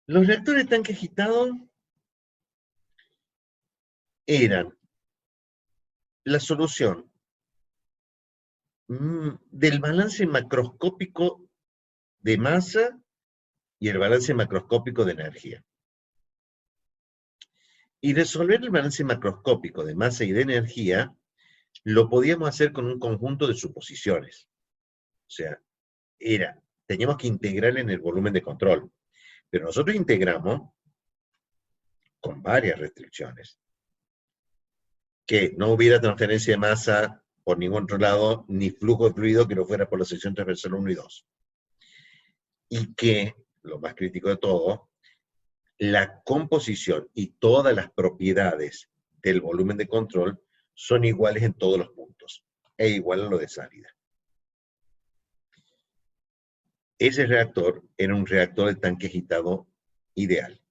Los reactores de tanque agitado eran la solución del balance macroscópico de masa y el balance macroscópico de energía. Y resolver el balance macroscópico de masa y de energía lo podíamos hacer con un conjunto de suposiciones. O sea, teníamos que integrar en el volumen de control. Pero nosotros integramos con varias restricciones. Que no hubiera transferencia de masa por ningún otro lado, ni flujo de fluido que no fuera por la sección transversal 1 y 2. Y que, lo más crítico de todo, la composición y todas las propiedades del volumen de control son iguales en todos los puntos, e igual a lo de salida. Ese reactor era un reactor de tanque agitado ideal.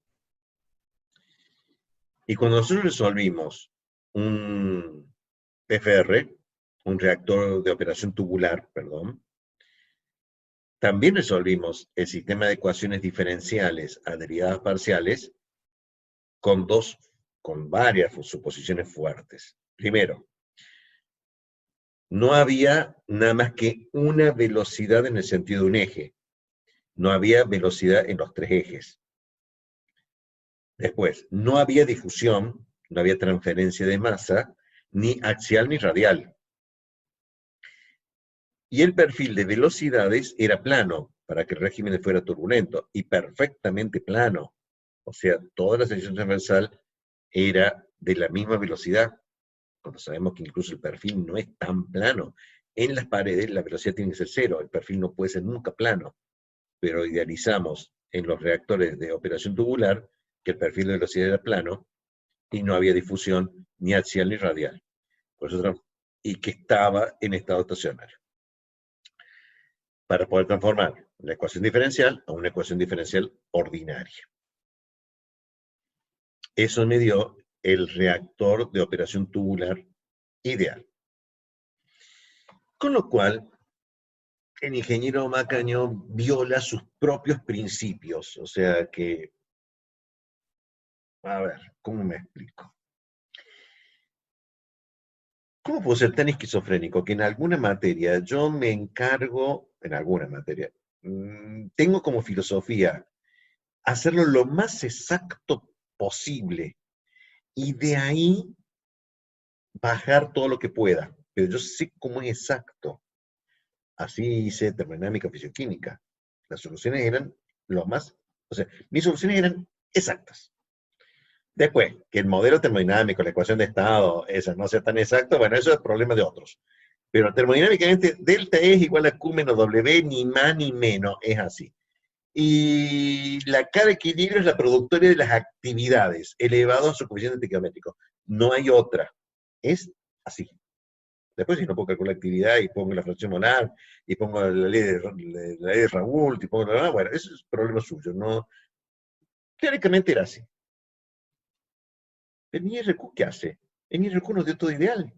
Y cuando nosotros resolvimos un PFR, un reactor de operación tubular, perdón, también resolvimos el sistema de ecuaciones diferenciales a derivadas parciales con varias suposiciones fuertes. Primero, no había nada más que una velocidad en el sentido de un eje. No había velocidad en los tres ejes. Después, no había difusión, no había transferencia de masa, ni axial ni radial. Y el perfil de velocidades era plano, para que el régimen fuera turbulento, y perfectamente plano. O sea, toda la sección transversal era de la misma velocidad, cuando sabemos que incluso el perfil no es tan plano. En las paredes la velocidad tiene que ser cero, el perfil no puede ser nunca plano, pero idealizamos en los reactores de operación tubular que el perfil de velocidad era plano y no había difusión ni axial ni radial. Por eso, y que estaba en estado estacionario. Para poder transformar la ecuación diferencial a una ecuación diferencial ordinaria. Eso me dio el reactor de operación tubular ideal. Con lo cual, el ingeniero Macaño viola sus propios principios. O sea que, a ver, ¿cómo me explico? ¿Cómo puedo ser tan esquizofrénico que en alguna materia yo me encargo, en alguna materia, tengo como filosofía hacerlo lo más exacto posible y de ahí bajar todo lo que pueda? Pero yo sé cómo es exacto. Así hice termodinámica fisioquímica. Las soluciones eran o sea, mis soluciones eran exactas. Después, que el modelo termodinámico, la ecuación de estado, esa no sea tan exacto, bueno, eso es problema de otros. Pero termodinámicamente, delta es igual a Q menos W, ni más ni menos, es así. Y la K de equilibrio es la productora de las actividades, elevado a su coeficiente estequiométrico. No hay otra. Es así. Después, si no puedo calcular actividad y pongo la fracción molar, y pongo la ley de Raoult, y pongo bueno, eso es problema suyo. No, teóricamente era así. ¿El IRQ qué hace? El IRQ nos dio todo ideal.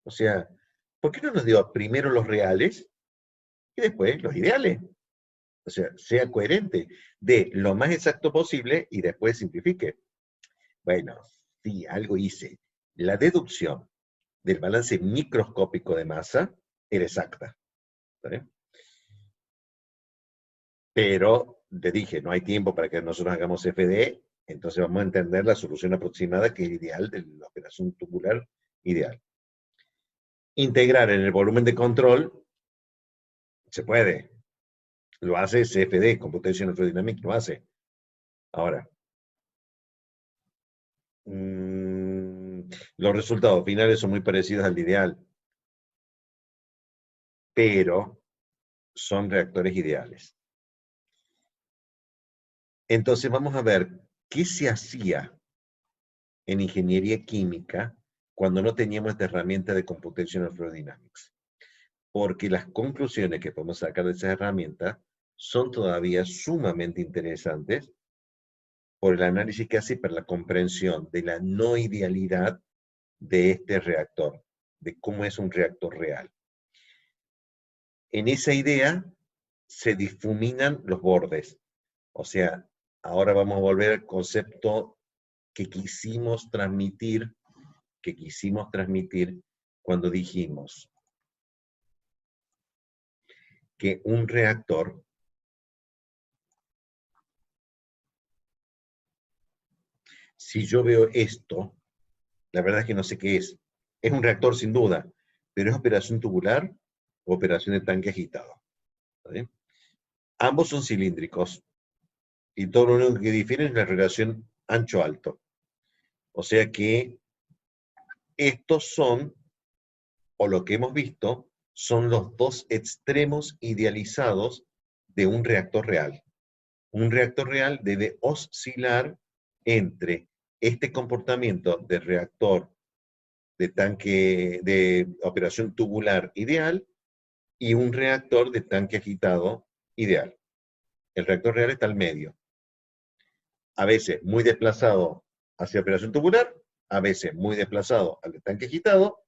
O sea, ¿por qué no nos dio primero los reales y después los ideales? O sea, sea coherente, de lo más exacto posible y después simplifique. Bueno, sí, algo hice. La deducción del balance microscópico de masa era exacta. ¿Vale? Pero te dije, no hay tiempo para que nosotros hagamos FD, entonces vamos a entender la solución aproximada que es ideal de la operación tubular ideal. Integrar en el volumen de control se puede. Lo hace CFD, Computational Fluid Dynamics, lo hace. Ahora, los resultados finales son muy parecidos al ideal, pero son reactores ideales. Entonces vamos a ver qué se hacía en ingeniería química cuando no teníamos esta herramienta de Computational Fluid Dynamics. Porque las conclusiones que podemos sacar de esa herramienta son todavía sumamente interesantes por el análisis que hace y por la comprensión de la no idealidad de este reactor, de cómo es un reactor real. En esa idea se difuminan los bordes, o sea, Ahora vamos a volver al concepto que quisimos transmitir cuando dijimos que un reactor si yo veo esto, la verdad es que no sé qué es. Es un reactor sin duda, pero es operación tubular o operación de tanque agitado. ¿Sí? Ambos son cilíndricos y todo lo único que difiere es la relación ancho-alto. O sea que estos son, o lo que hemos visto, son los dos extremos idealizados de un reactor real. Un reactor real debe oscilar entre este comportamiento de reactor de tanque de operación tubular ideal y un reactor de tanque agitado ideal. El reactor real está al medio. A veces muy desplazado hacia operación tubular, a veces muy desplazado al de tanque agitado,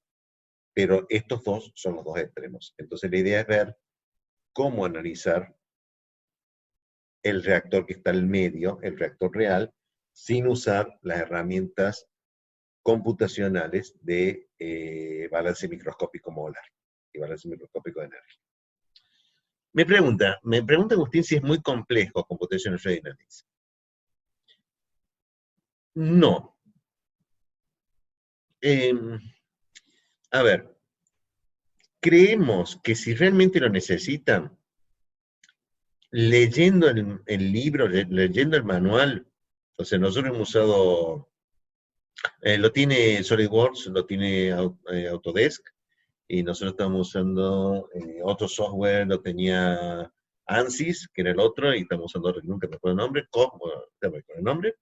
pero estos dos son los dos extremos. Entonces la idea es ver cómo analizar el reactor que está al medio, el reactor real, sin usar las herramientas computacionales de balance microscópico molar y balance microscópico de energía. Me pregunta Agustín si es muy complejo Computational Fluid Dynamics. No. Eh, a ver, creemos que si realmente lo necesitan, leyendo el libro, leyendo el manual, o sea, nosotros hemos usado, lo tiene SolidWorks, lo tiene Autodesk, y nosotros estamos usando otro software, lo tenía ANSYS, que era el otro, y estamos usando otro que nunca me acuerdo el nombre, el nombre.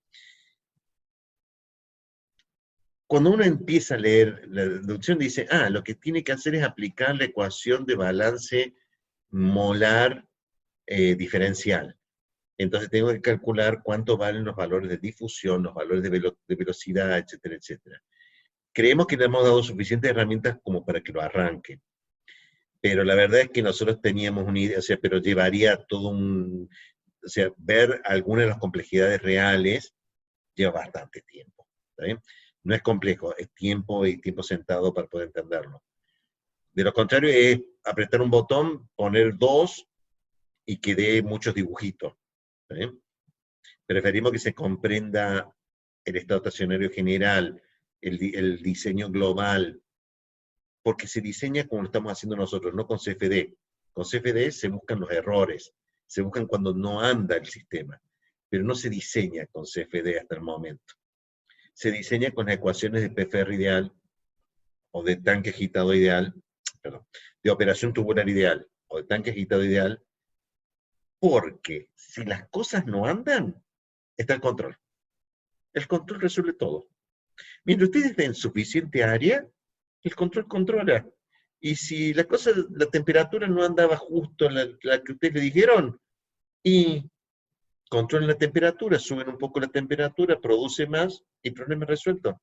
Cuando uno empieza a leer la deducción, dice, lo que tiene que hacer es aplicar la ecuación de balance molar diferencial. Entonces tengo que calcular cuánto valen los valores de difusión, los valores de velocidad, etcétera, etcétera. Creemos que le hemos dado suficientes herramientas como para que lo arranque. Pero la verdad es que nosotros teníamos una idea, o sea, pero llevaría todo o sea, ver algunas de las complejidades reales lleva bastante tiempo. ¿Está bien? No es complejo, es tiempo y tiempo sentado para poder entenderlo. De lo contrario es apretar un botón, poner dos y que dé muchos dibujitos. ¿Está bien? Preferimos que se comprenda el estado estacionario general, el diseño global, porque se diseña como lo estamos haciendo nosotros, no con CFD. Con CFD se buscan los errores, se buscan cuando no anda el sistema, pero no se diseña con CFD hasta el momento. Se diseña con las ecuaciones de PFR ideal, o de tanque agitado ideal, perdón, de operación tubular ideal, o de tanque agitado ideal, porque si las cosas no andan, está el control. El control resuelve todo. Mientras ustedes den suficiente área, el control controla. Y si la cosa, la temperatura no andaba justo la que ustedes le dijeron, y controlan la temperatura, suben un poco la temperatura, produce más y problema resuelto.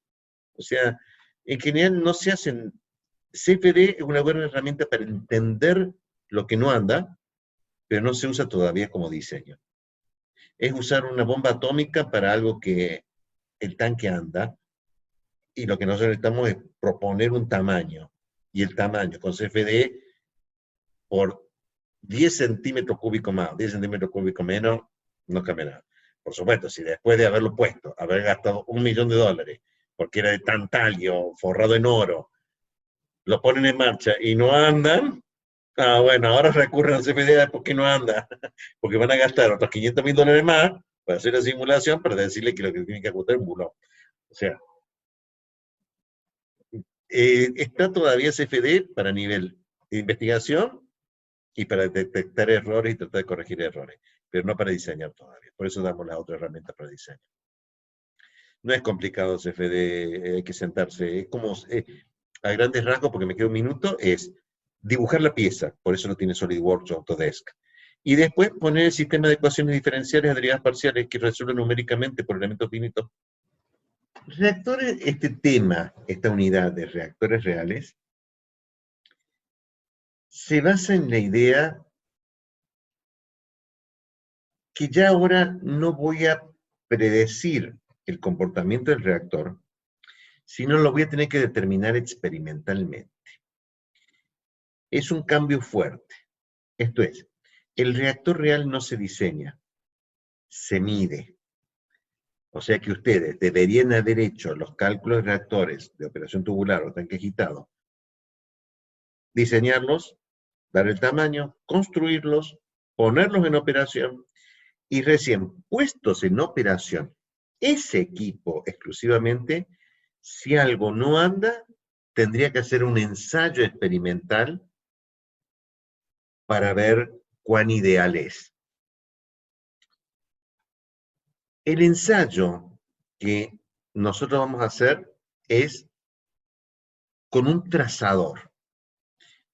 O sea, en general no se hacen. CFD es una buena herramienta para entender lo que no anda, pero no se usa todavía como diseño. Es usar una bomba atómica para algo que el tanque anda, y lo que nosotros necesitamos es proponer un tamaño. Y el tamaño con CFD por 10 centímetros cúbicos más, 10 centímetros cúbicos menos, no cambia nada. Por supuesto, si después de haberlo puesto, haber gastado $1.000.000, porque era de tantalio, forrado en oro, lo ponen en marcha y no andan, bueno, ahora recurren al CFD porque no anda, porque van a gastar otros $500.000 más para hacer la simulación, para decirle que lo que tienen que ajustar es un bulón. O sea, está todavía CFD para nivel de investigación y para detectar errores y tratar de corregir errores, pero no para diseñar todavía. Por eso damos las otras herramientas para diseño. No es complicado CFD, hay que sentarse. Es como, a grandes rasgos, porque me queda un minuto, es dibujar la pieza, por eso lo tiene SolidWorks o Autodesk. Y después poner el sistema de ecuaciones diferenciales a derivadas parciales que resuelven numéricamente por elementos finitos. Reactores, este tema, esta unidad de reactores reales, se basa en la idea que ya ahora no voy a predecir el comportamiento del reactor, sino lo voy a tener que determinar experimentalmente. Es un cambio fuerte. Esto es, el reactor real no se diseña, se mide. O sea que ustedes deberían haber hecho los cálculos de reactores de operación tubular o tanque agitado, diseñarlos, dar el tamaño, construirlos, ponerlos en operación y recién puestos en operación ese equipo exclusivamente, si algo no anda, tendría que hacer un ensayo experimental para ver cuán ideal es. El ensayo que nosotros vamos a hacer es con un trazador.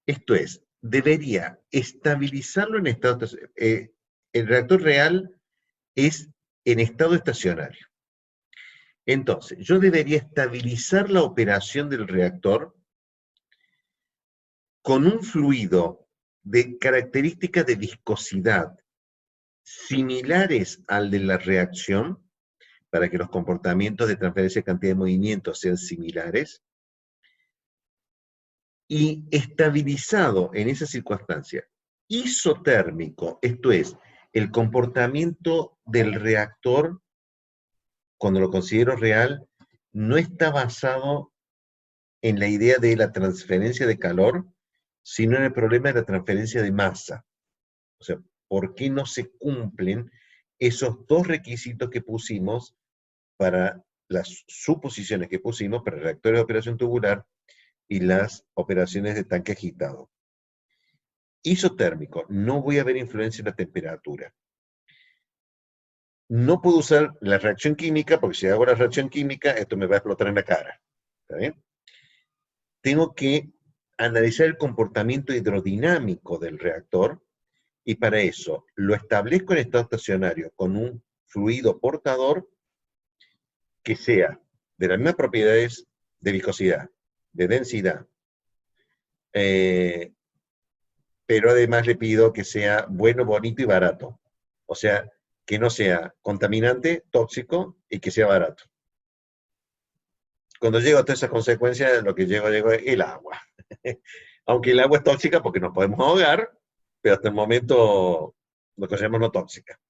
Esto es, debería estabilizarlo en estado... el reactor real es en estado estacionario. Entonces, yo debería estabilizar la operación del reactor con un fluido de características de viscosidad similares al de la reacción, para que los comportamientos de transferencia de cantidad de movimiento sean similares, y estabilizado en esa circunstancia, isotérmico, esto es, el comportamiento del reactor, cuando lo considero real, no está basado en la idea de la transferencia de calor, sino en el problema de la transferencia de masa. O sea, ¿por qué no se cumplen esos dos requisitos que pusimos para las suposiciones que pusimos para reactores de operación tubular y las operaciones de tanque agitado? Isotérmico, no voy a ver influencia en la temperatura. No puedo usar la reacción química, porque si hago la reacción química, esto me va a explotar en la cara. ¿Está bien? Tengo que analizar el comportamiento hidrodinámico del reactor, y para eso lo establezco en estado estacionario con un fluido portador que sea de las mismas propiedades de viscosidad, de densidad, pero además le pido que sea bueno, bonito y barato. O sea, que no sea contaminante, tóxico y que sea barato. Cuando llego a todas esas consecuencias, lo que llego es el agua. Aunque el agua es tóxica porque nos podemos ahogar, pero hasta el momento lo consideramos no tóxica.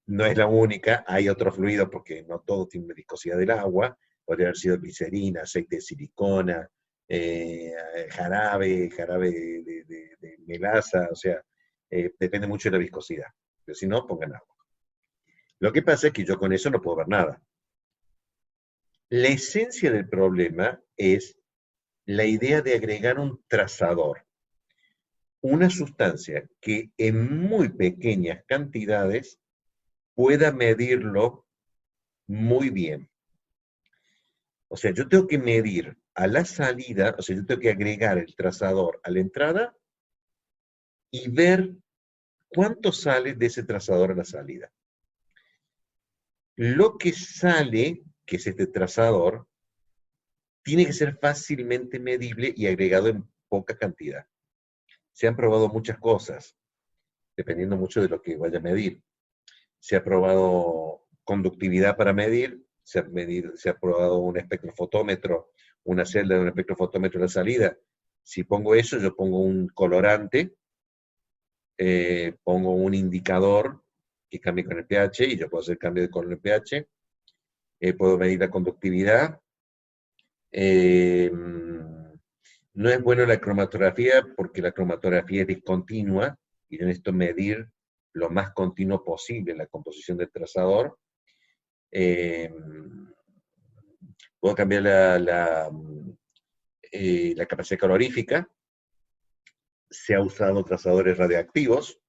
No es la única, hay otros fluidos porque no todo tiene viscosidad del agua, podría haber sido glicerina, aceite de silicona, jarabe de melaza, o sea, depende mucho de la viscosidad. Pero si no, pongan agua. Lo que pasa es que yo con eso no puedo ver nada. La esencia del problema es la idea de agregar un trazador, una sustancia que en muy pequeñas cantidades pueda medirlo muy bien. O sea, yo tengo que medir a la salida, o sea, yo tengo que agregar el trazador a la entrada y ver cuánto sale de ese trazador a la salida. Lo que sale, que es este trazador, tiene que ser fácilmente medible y agregado en poca cantidad. Se han probado muchas cosas, dependiendo mucho de lo que vaya a medir. Se ha probado conductividad para medir, se ha probado un espectrofotómetro, una celda de un espectrofotómetro en la salida. Si pongo eso, yo pongo un colorante, pongo un indicador que cambie con el pH, y yo puedo hacer cambio de color en pH, puedo medir la conductividad. No es bueno la cromatografía porque la cromatografía es discontinua y yo necesito medir lo más continuo posible la composición del trazador. Puedo cambiar la capacidad calorífica. Se ha usado trazadores radioactivos,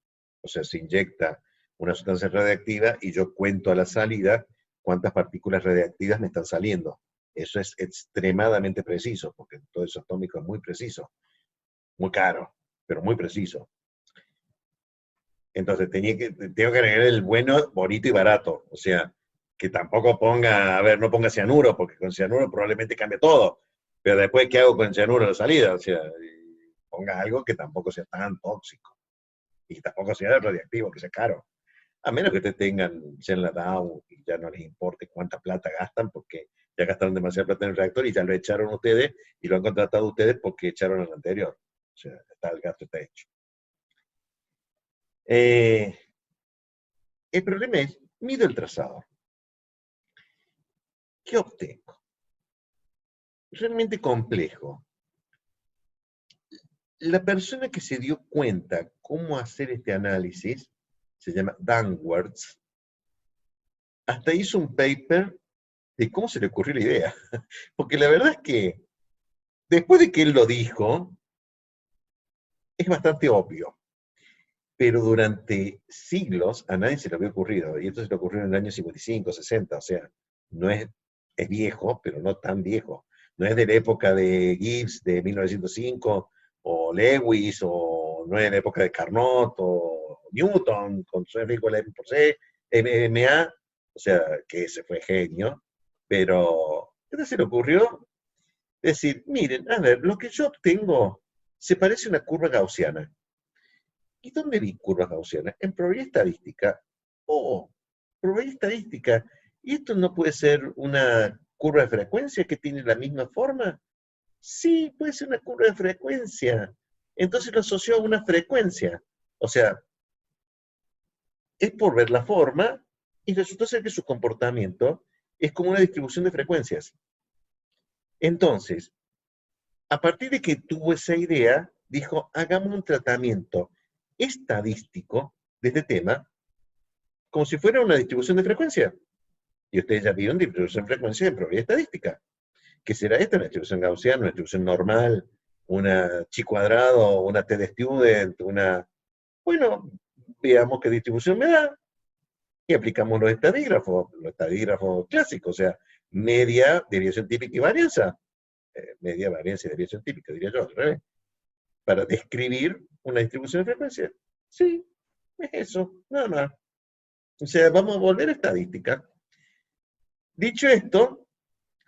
o sea, se inyecta una sustancia radioactiva y yo cuento a la salida cuántas partículas radioactivas me están saliendo. Eso es extremadamente preciso, porque todo eso atómico es muy preciso, muy caro, pero muy preciso. Entonces tengo que agregar el bueno, bonito y barato. O sea, que tampoco ponga, a ver, no ponga cianuro, porque con cianuro probablemente cambie todo. Pero después, ¿qué hago con cianuro a la salida? O sea, ponga algo que tampoco sea tan tóxico y tampoco sea radiactivo, que sea caro. A menos que ustedes sean la DAO y ya no les importe cuánta plata gastan, porque ya gastaron demasiada plata en el reactor y ya lo echaron ustedes y lo han contratado ustedes porque echaron al anterior. O sea, el gasto está hecho. El problema es, mido el trazador. ¿Qué obtengo? Realmente complejo. La persona que se dio cuenta cómo hacer este análisis, se llama Dan Wertz, hasta hizo un paper de cómo se le ocurrió la idea. Porque la verdad es que, después de que él lo dijo, es bastante obvio. Pero durante siglos a nadie se le había ocurrido. Y esto se le ocurrió en el año 55, 60. O sea, no es viejo, pero no tan viejo. No es de la época de Gibbs de 1905, o Lewis, o no es de la época de Carnot, o Newton, con su efecto M por C, MA, o sea, que ese fue genio. Pero, ¿qué se le ocurrió? Decir, miren, a ver, lo que yo obtengo se parece a una curva gaussiana. ¿Y dónde vi curvas gaussianas? En probabilidad estadística. Oh, probabilidad estadística. ¿Y esto no puede ser una curva de frecuencia que tiene la misma forma? Sí, puede ser una curva de frecuencia. Entonces lo asoció a una frecuencia. O sea, es por ver la forma y resultó ser que su comportamiento es como una distribución de frecuencias. Entonces, a partir de que tuvo esa idea, dijo, hagamos un tratamiento estadístico de este tema como si fuera una distribución de frecuencia. Y ustedes ya vieron distribución de frecuencia en probabilidad estadística. ¿Qué será esta? Una distribución gaussiana, una distribución normal, una chi cuadrado, una t de student, una... Bueno, veamos qué distribución me da y aplicamos los estadígrafos clásicos, o sea, media, desviación típica y varianza. Media, varianza y desviación típica, diría yo, al revés. Para describir una distribución de frecuencia. Sí, es eso, nada más. O sea, vamos a volver a estadística. Dicho esto,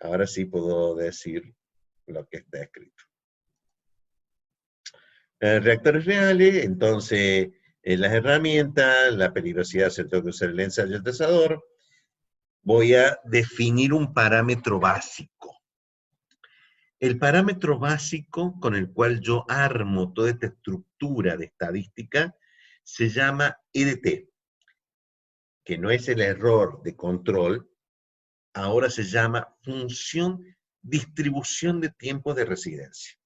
ahora sí puedo decir lo que está escrito. Reactores reales, entonces, las herramientas, la peligrosidad, se tengo que usar el ensayo del trazador. Voy a definir un parámetro básico. El parámetro básico con el cual yo armo toda esta estructura de estadística se llama EDT, que no es el error de control, ahora se llama función distribución de tiempos de residencia.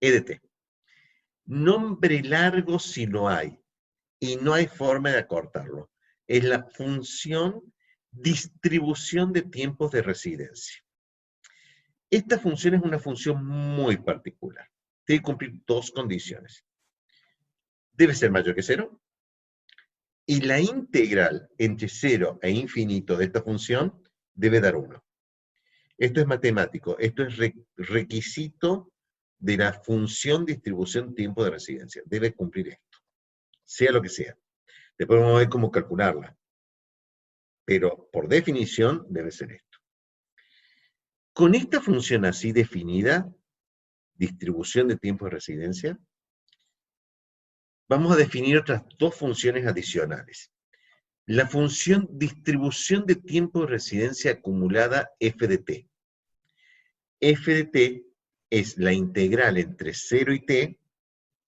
EDT. Nombre largo si lo hay, y no hay forma de acortarlo. Es la función distribución de tiempos de residencia. Esta función es una función muy particular. Tiene que cumplir dos condiciones. Debe ser mayor que 0, y la integral entre 0 e infinito de esta función debe dar 1. Esto es matemático, esto es requisito de la función distribución tiempo de residencia. Debe cumplir esto, sea lo que sea. Después vamos a ver cómo calcularla. Pero por definición debe ser esto. Con esta función así definida, distribución de tiempo de residencia, vamos a definir otras dos funciones adicionales. La función distribución de tiempo de residencia acumulada f de t. F de t es la integral entre 0 y t,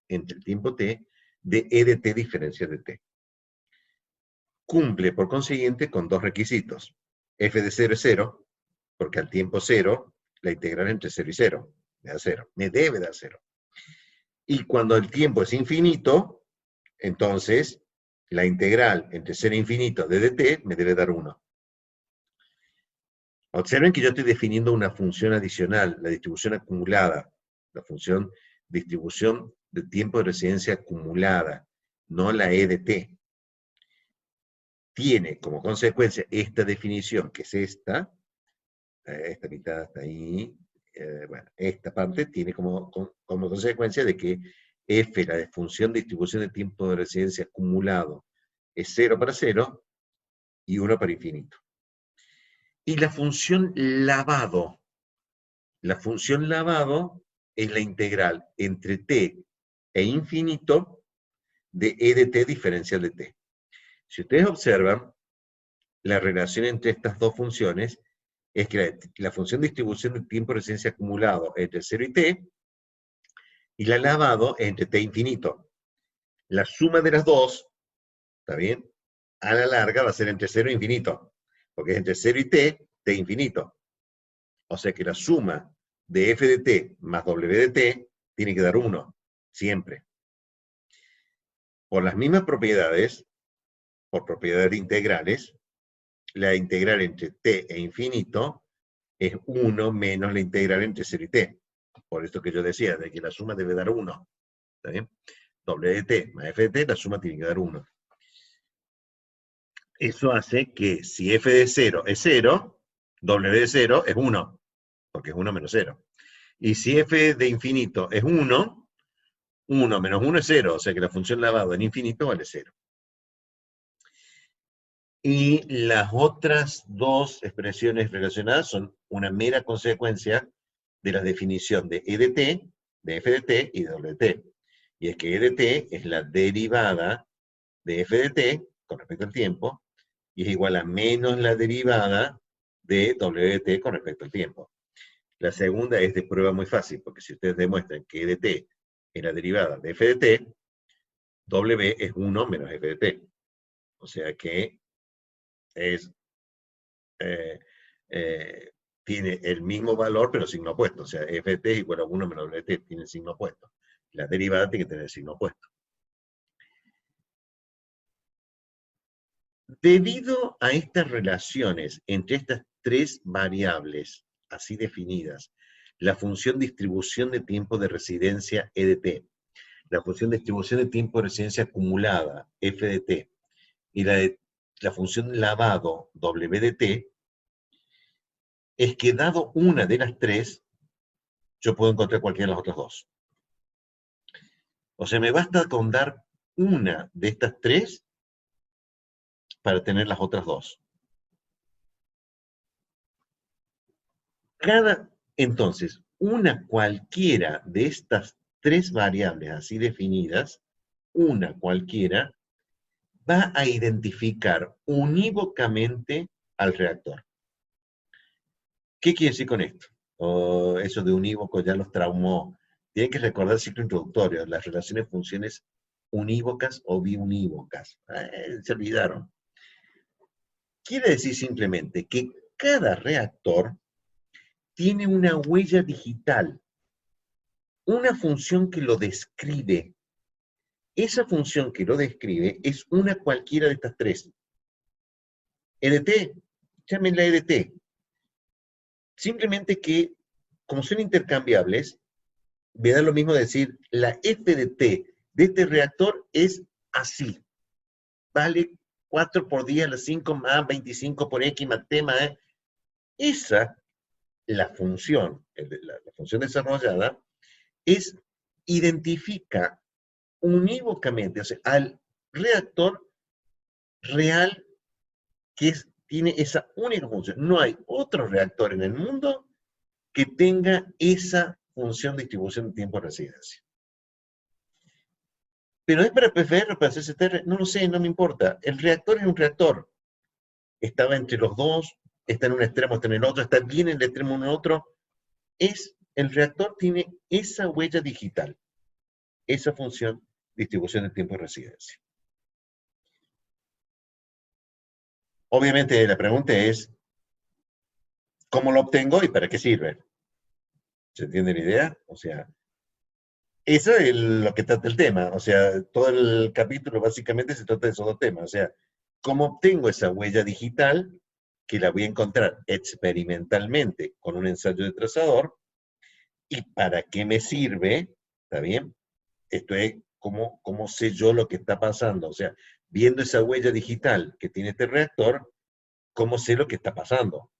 entre el tiempo t, de e de t diferencia de t. Cumple, por consiguiente, con dos requisitos. F de 0 es 0, porque al tiempo 0, la integral entre 0 y 0 me da 0, me debe dar 0. Y cuando el tiempo es infinito, entonces la integral entre 0 e infinito de dt me debe dar 1. Observen que yo estoy definiendo una función adicional, la distribución acumulada, la función distribución de tiempo de residencia acumulada, no la e de t. Tiene como consecuencia esta definición, que es esta mitad hasta ahí, bueno, esta parte tiene como consecuencia de que f, la función de distribución de tiempo de residencia acumulado, es 0 para 0 y 1 para infinito. Y la función lavado es la integral entre t e infinito de e de t diferencial de t. Si ustedes observan, la relación entre estas dos funciones es que la función de distribución de tiempo de residencia acumulado entre 0 y t, y la lavado entre t infinito. La suma de las dos, ¿está bien? A la larga va a ser entre 0 e infinito, porque es entre 0 y t infinito. O sea que la suma de f de t más w de t tiene que dar 1, siempre. Por las mismas propiedades, por propiedades integrales, la integral entre t e infinito es 1 menos la integral entre 0 y t. Por esto que yo decía, de que la suma debe dar 1. ¿Está bien? W de t más f de t, la suma tiene que dar 1. Eso hace que si f de 0 es 0, w de 0 es 1, porque es 1 menos 0. Y si f de infinito es 1, 1 menos 1 es 0, o sea que la función lavado en infinito vale 0. Y las otras dos expresiones relacionadas son una mera consecuencia de la definición de e de t, de f de t y de w de t. Y es que e de t es la derivada de f de t con respecto al tiempo, y es igual a menos la derivada de w de t con respecto al tiempo. La segunda es de prueba muy fácil, porque si ustedes demuestran que e de t es la derivada de f de t, w es 1 menos f de t. O sea que es, eh, tiene el mismo valor, pero signo opuesto. O sea, f de t es igual a 1 menos w de t, tiene signo opuesto. La derivada tiene que tener signo opuesto. Debido a estas relaciones entre estas tres variables así definidas, la función distribución de tiempo de residencia e de t, la función distribución de tiempo de residencia acumulada f de t y la función lavado w de t, es que dado una de las tres, yo puedo encontrar cualquiera de las otras dos. O sea, me basta con dar una de estas tres para tener las otras dos. Entonces, una cualquiera de estas tres variables así definidas, una cualquiera, va a identificar unívocamente al reactor. ¿Qué quiere decir con esto? Eso de unívoco ya los traumó. Tienen que recordar el ciclo introductorio, las relaciones funciones unívocas o biunívocas. Se olvidaron. Quiere decir simplemente que cada reactor tiene una huella digital, una función que lo describe. Esa función que lo describe es una cualquiera de estas tres. E de t, llámenla E de t. Simplemente que, como son intercambiables, me da lo mismo decir, la f de t de este reactor es así. Vale 4 por 10 a la 5 más 25 por x más t más... Esa, la función desarrollada, identifica unívocamente, o sea, al reactor real que tiene esa única función. No hay otro reactor en el mundo que tenga esa función de distribución de tiempo de residencia. Pero es para PFR o para CCTR, no lo sé, no me importa. El reactor es un reactor. Estaba entre los dos, está en un extremo, está en el otro, está bien en el extremo en el otro. El reactor tiene esa huella digital, esa función de distribución de tiempo de residencia. Obviamente la pregunta es, ¿cómo lo obtengo y para qué sirve? ¿Se entiende la idea? O sea, eso es lo que trata el tema. O sea, todo el capítulo básicamente se trata de esos dos temas. O sea, ¿cómo obtengo esa huella digital que la voy a encontrar experimentalmente con un ensayo de trazador? ¿Y para qué me sirve? ¿Está bien? Esto es cómo sé yo lo que está pasando. O sea, viendo esa huella digital que tiene este reactor, ¿cómo sé lo que está pasando?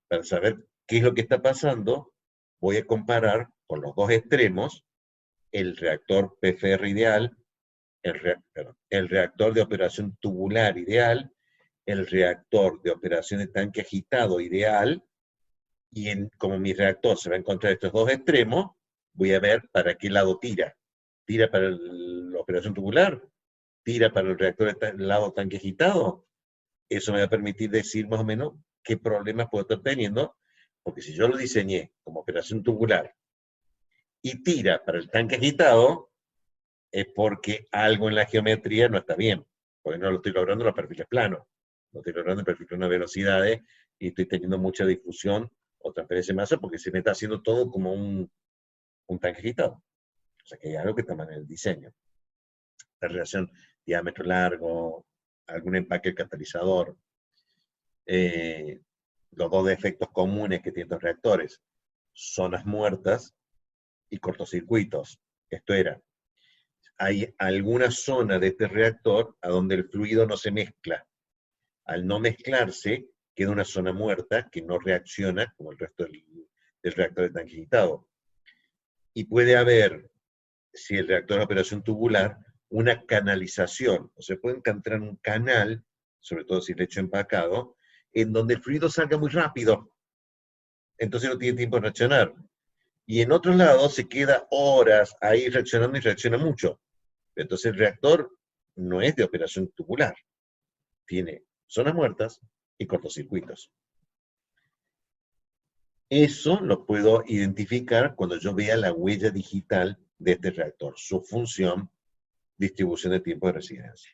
Para saber qué es lo que está pasando, voy a comparar con los dos extremos el reactor PFR ideal, el reactor de operación tubular ideal, el reactor de operación de tanque agitado ideal, y como mi reactor se va a encontrar estos dos extremos, voy a ver para qué lado tira. ¿Tira para la operación tubular tira para el reactor del lado tanque agitado, eso me va a permitir decir más o menos qué problemas puedo estar teniendo, porque si yo lo diseñé como operación tubular y tira para el tanque agitado, es porque algo en la geometría no está bien, porque no lo estoy logrando en los perfiles planos, no estoy logrando el perfil plano de velocidades y estoy teniendo mucha difusión o transferencia de masa porque se me está haciendo todo como un tanque agitado. O sea que hay algo que está mal en el diseño. La relación diámetro largo, algún empaque del catalizador, los dos defectos comunes que tienen los reactores, zonas muertas y cortocircuitos. Esto era, hay alguna zona de este reactor a donde el fluido no se mezcla. Al no mezclarse, queda una zona muerta que no reacciona como el resto del reactor de tanque agitado. Y puede haber, si el reactor es operación tubular, una canalización. O sea, puede encontrar un canal, sobre todo si el hecho empacado, en donde el fluido salga muy rápido. Entonces no tiene tiempo de reaccionar. Y en otros lados se queda horas ahí reaccionando y reacciona mucho. Entonces el reactor no es de operación tubular. Tiene zonas muertas y cortocircuitos. Eso lo puedo identificar cuando yo vea la huella digital de este reactor, su función, distribución de tiempo de residencia.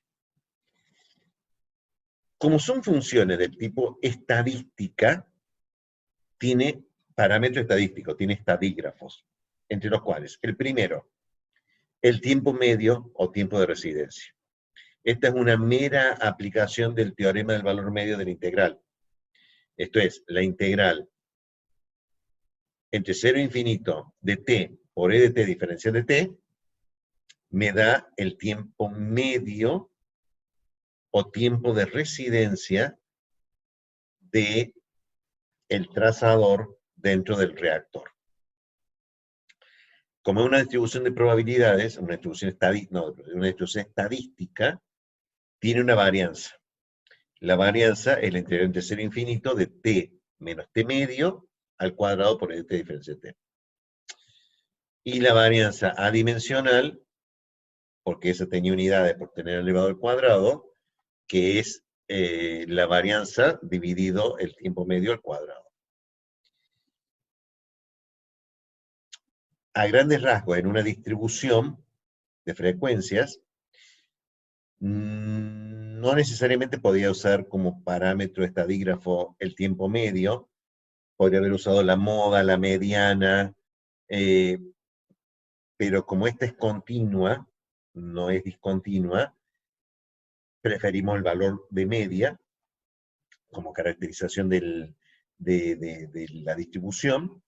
Como son funciones del tipo estadística, tiene parámetro estadístico, tiene estadígrafos, entre los cuales el primero, el tiempo medio o tiempo de residencia. Esta es una mera aplicación del teorema del valor medio de la integral. Esto es, la integral entre 0 e infinito de t por e de t diferencial de t me da el tiempo medio o tiempo de residencia de el trazador dentro del reactor. Como es una distribución de probabilidades, una distribución estadística, tiene una varianza. La varianza es la integral entre 0 e infinito de t menos t medio al cuadrado por e de t diferencia de t. Y la varianza adimensional, porque esa tenía unidades por tener elevado al cuadrado, que es la varianza dividido el tiempo medio al cuadrado. A grandes rasgos, en una distribución de frecuencias, no necesariamente podía usar como parámetro estadígrafo el tiempo medio, podría haber usado la moda, la mediana, pero como esta es continua, no es discontinua, preferimos el valor de media como caracterización de la distribución,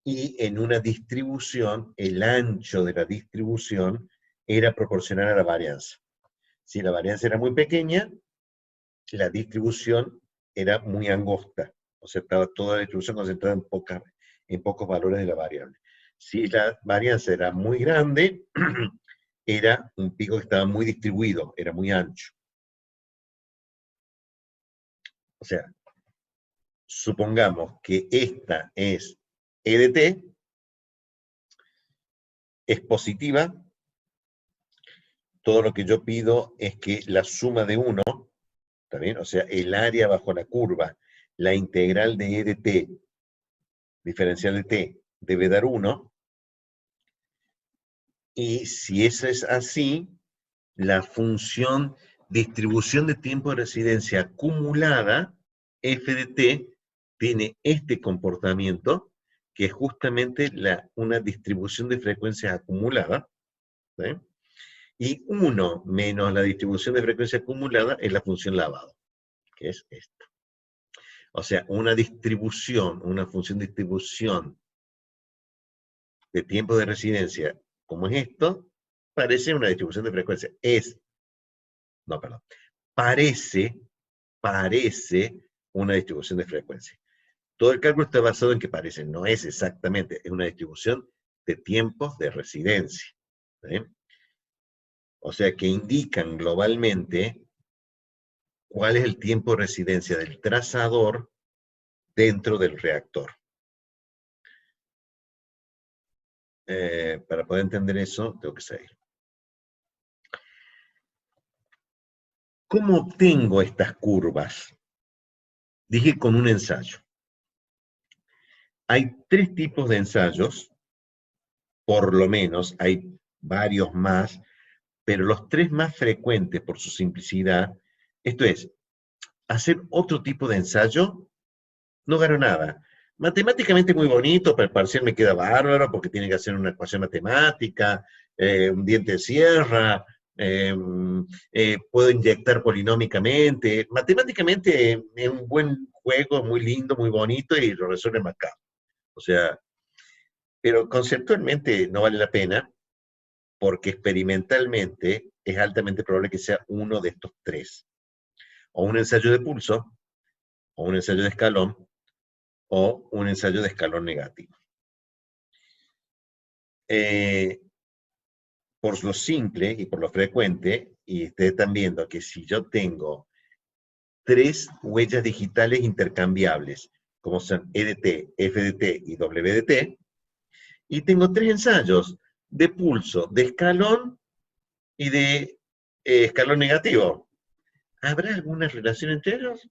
y en una distribución, el ancho de la distribución era proporcional a la varianza. Si la varianza era muy pequeña, la distribución era muy angosta, o sea, estaba toda la distribución concentrada en pocos valores de la variable. Si la varianza era muy grande, era un pico que estaba muy distribuido, era muy ancho. O sea, supongamos que esta es E de t, es positiva, todo lo que yo pido es que la suma de 1, ¿está bien? O sea, el área bajo la curva, la integral de E de t, diferencial de t, debe dar 1, y si eso es así, la función distribución de tiempo de residencia acumulada, f de t, tiene este comportamiento, que es justamente una distribución de frecuencias acumulada, ¿sí? Y 1 menos la distribución de frecuencia acumulada es la función lavado, que es esta. O sea, una distribución, una función de distribución de tiempo de residencia, como es esto, parece una distribución de frecuencia. Parece una distribución de frecuencia. Todo el cálculo está basado en que parece, no es exactamente, es una distribución de tiempos de residencia, ¿sí? O sea, que indican globalmente cuál es el tiempo de residencia del trazador dentro del reactor. Para poder entender eso, tengo que seguir. ¿Cómo obtengo estas curvas? Dije con un ensayo. Hay tres tipos de ensayos, por lo menos, hay varios más, pero los tres más frecuentes por su simplicidad, esto es, hacer otro tipo de ensayo, no gano nada. Matemáticamente muy bonito, para el parcial me queda bárbaro, porque tiene que hacer una ecuación matemática, un diente de sierra, puedo inyectar polinómicamente. Matemáticamente es un buen juego, muy lindo, muy bonito, y lo resuelve más caro. O sea, pero conceptualmente no vale la pena, porque experimentalmente es altamente probable que sea uno de estos tres. O un ensayo de pulso, o un ensayo de escalón, o un ensayo de escalón negativo. Eh, por lo simple y por lo frecuente, y ustedes están viendo que si yo tengo tres huellas digitales intercambiables, como son EDT, FDT y WDT, y tengo tres ensayos de pulso, de escalón y de escalón negativo, ¿habrá alguna relación entre ellos?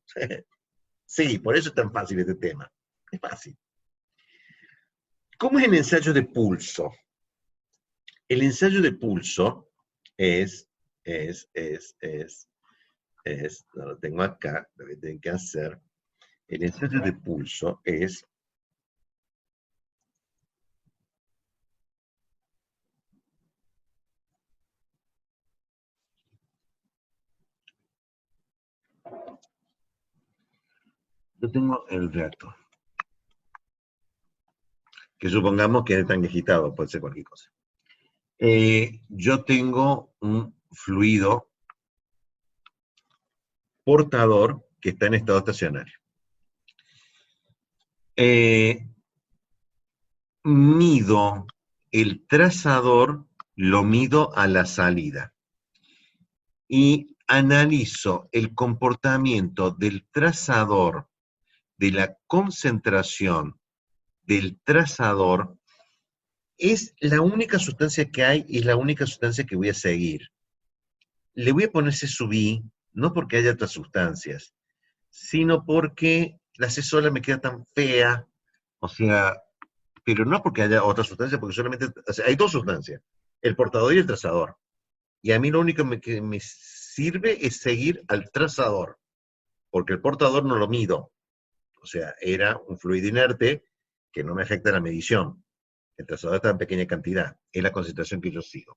Sí, por eso es tan fácil este tema. Es fácil. ¿Cómo es el ensayo de pulso? El ensayo de pulso es, no lo tengo acá, lo que tienen que hacer. El ensayo de pulso es, yo tengo el reactor, que supongamos que es tan agitado, puede ser cualquier cosa. Yo tengo un fluido portador que está en estado estacionario. Mido el trazador, lo mido a la salida y analizo el comportamiento del trazador, de la concentración del trazador. Es la única sustancia que hay y es la única sustancia que voy a seguir. Le voy a poner subí, no porque haya otras sustancias, sino porque la C sola me queda tan fea, o sea, pero no porque haya otra sustancia, porque solamente, o sea, hay dos sustancias, el portador y el trazador. Y a mí lo único que me sirve es seguir al trazador, porque el portador no lo mido. O sea, era un fluido inerte que no me afecta la medición. El trazador está en pequeña cantidad, es la concentración que yo sigo.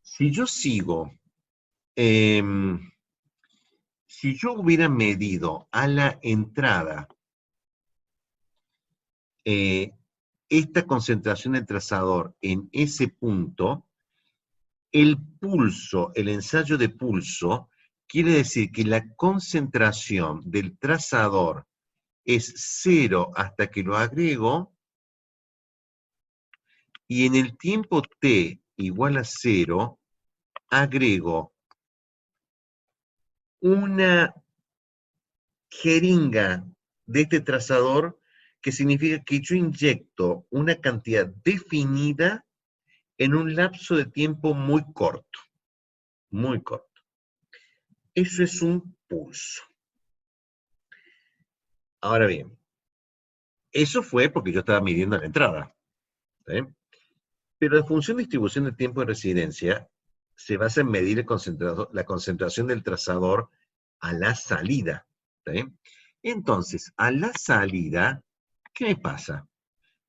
Si yo sigo, eh, si yo hubiera medido a la entrada eh, esta concentración del trazador en ese punto, el pulso, el ensayo de pulso, quiere decir que la concentración del trazador es 0 hasta que lo agrego, y en el tiempo t igual a 0, agrego una jeringa de este trazador, que significa que yo inyecto una cantidad definida en un lapso de tiempo muy corto, muy corto. Eso es un pulso. Ahora bien, eso fue porque yo estaba midiendo la entrada, ¿sí? Pero la función de distribución de tiempo de residencia se basa en medir la concentración del trazador a la salida, ¿sí? Entonces, a la salida, ¿qué me pasa?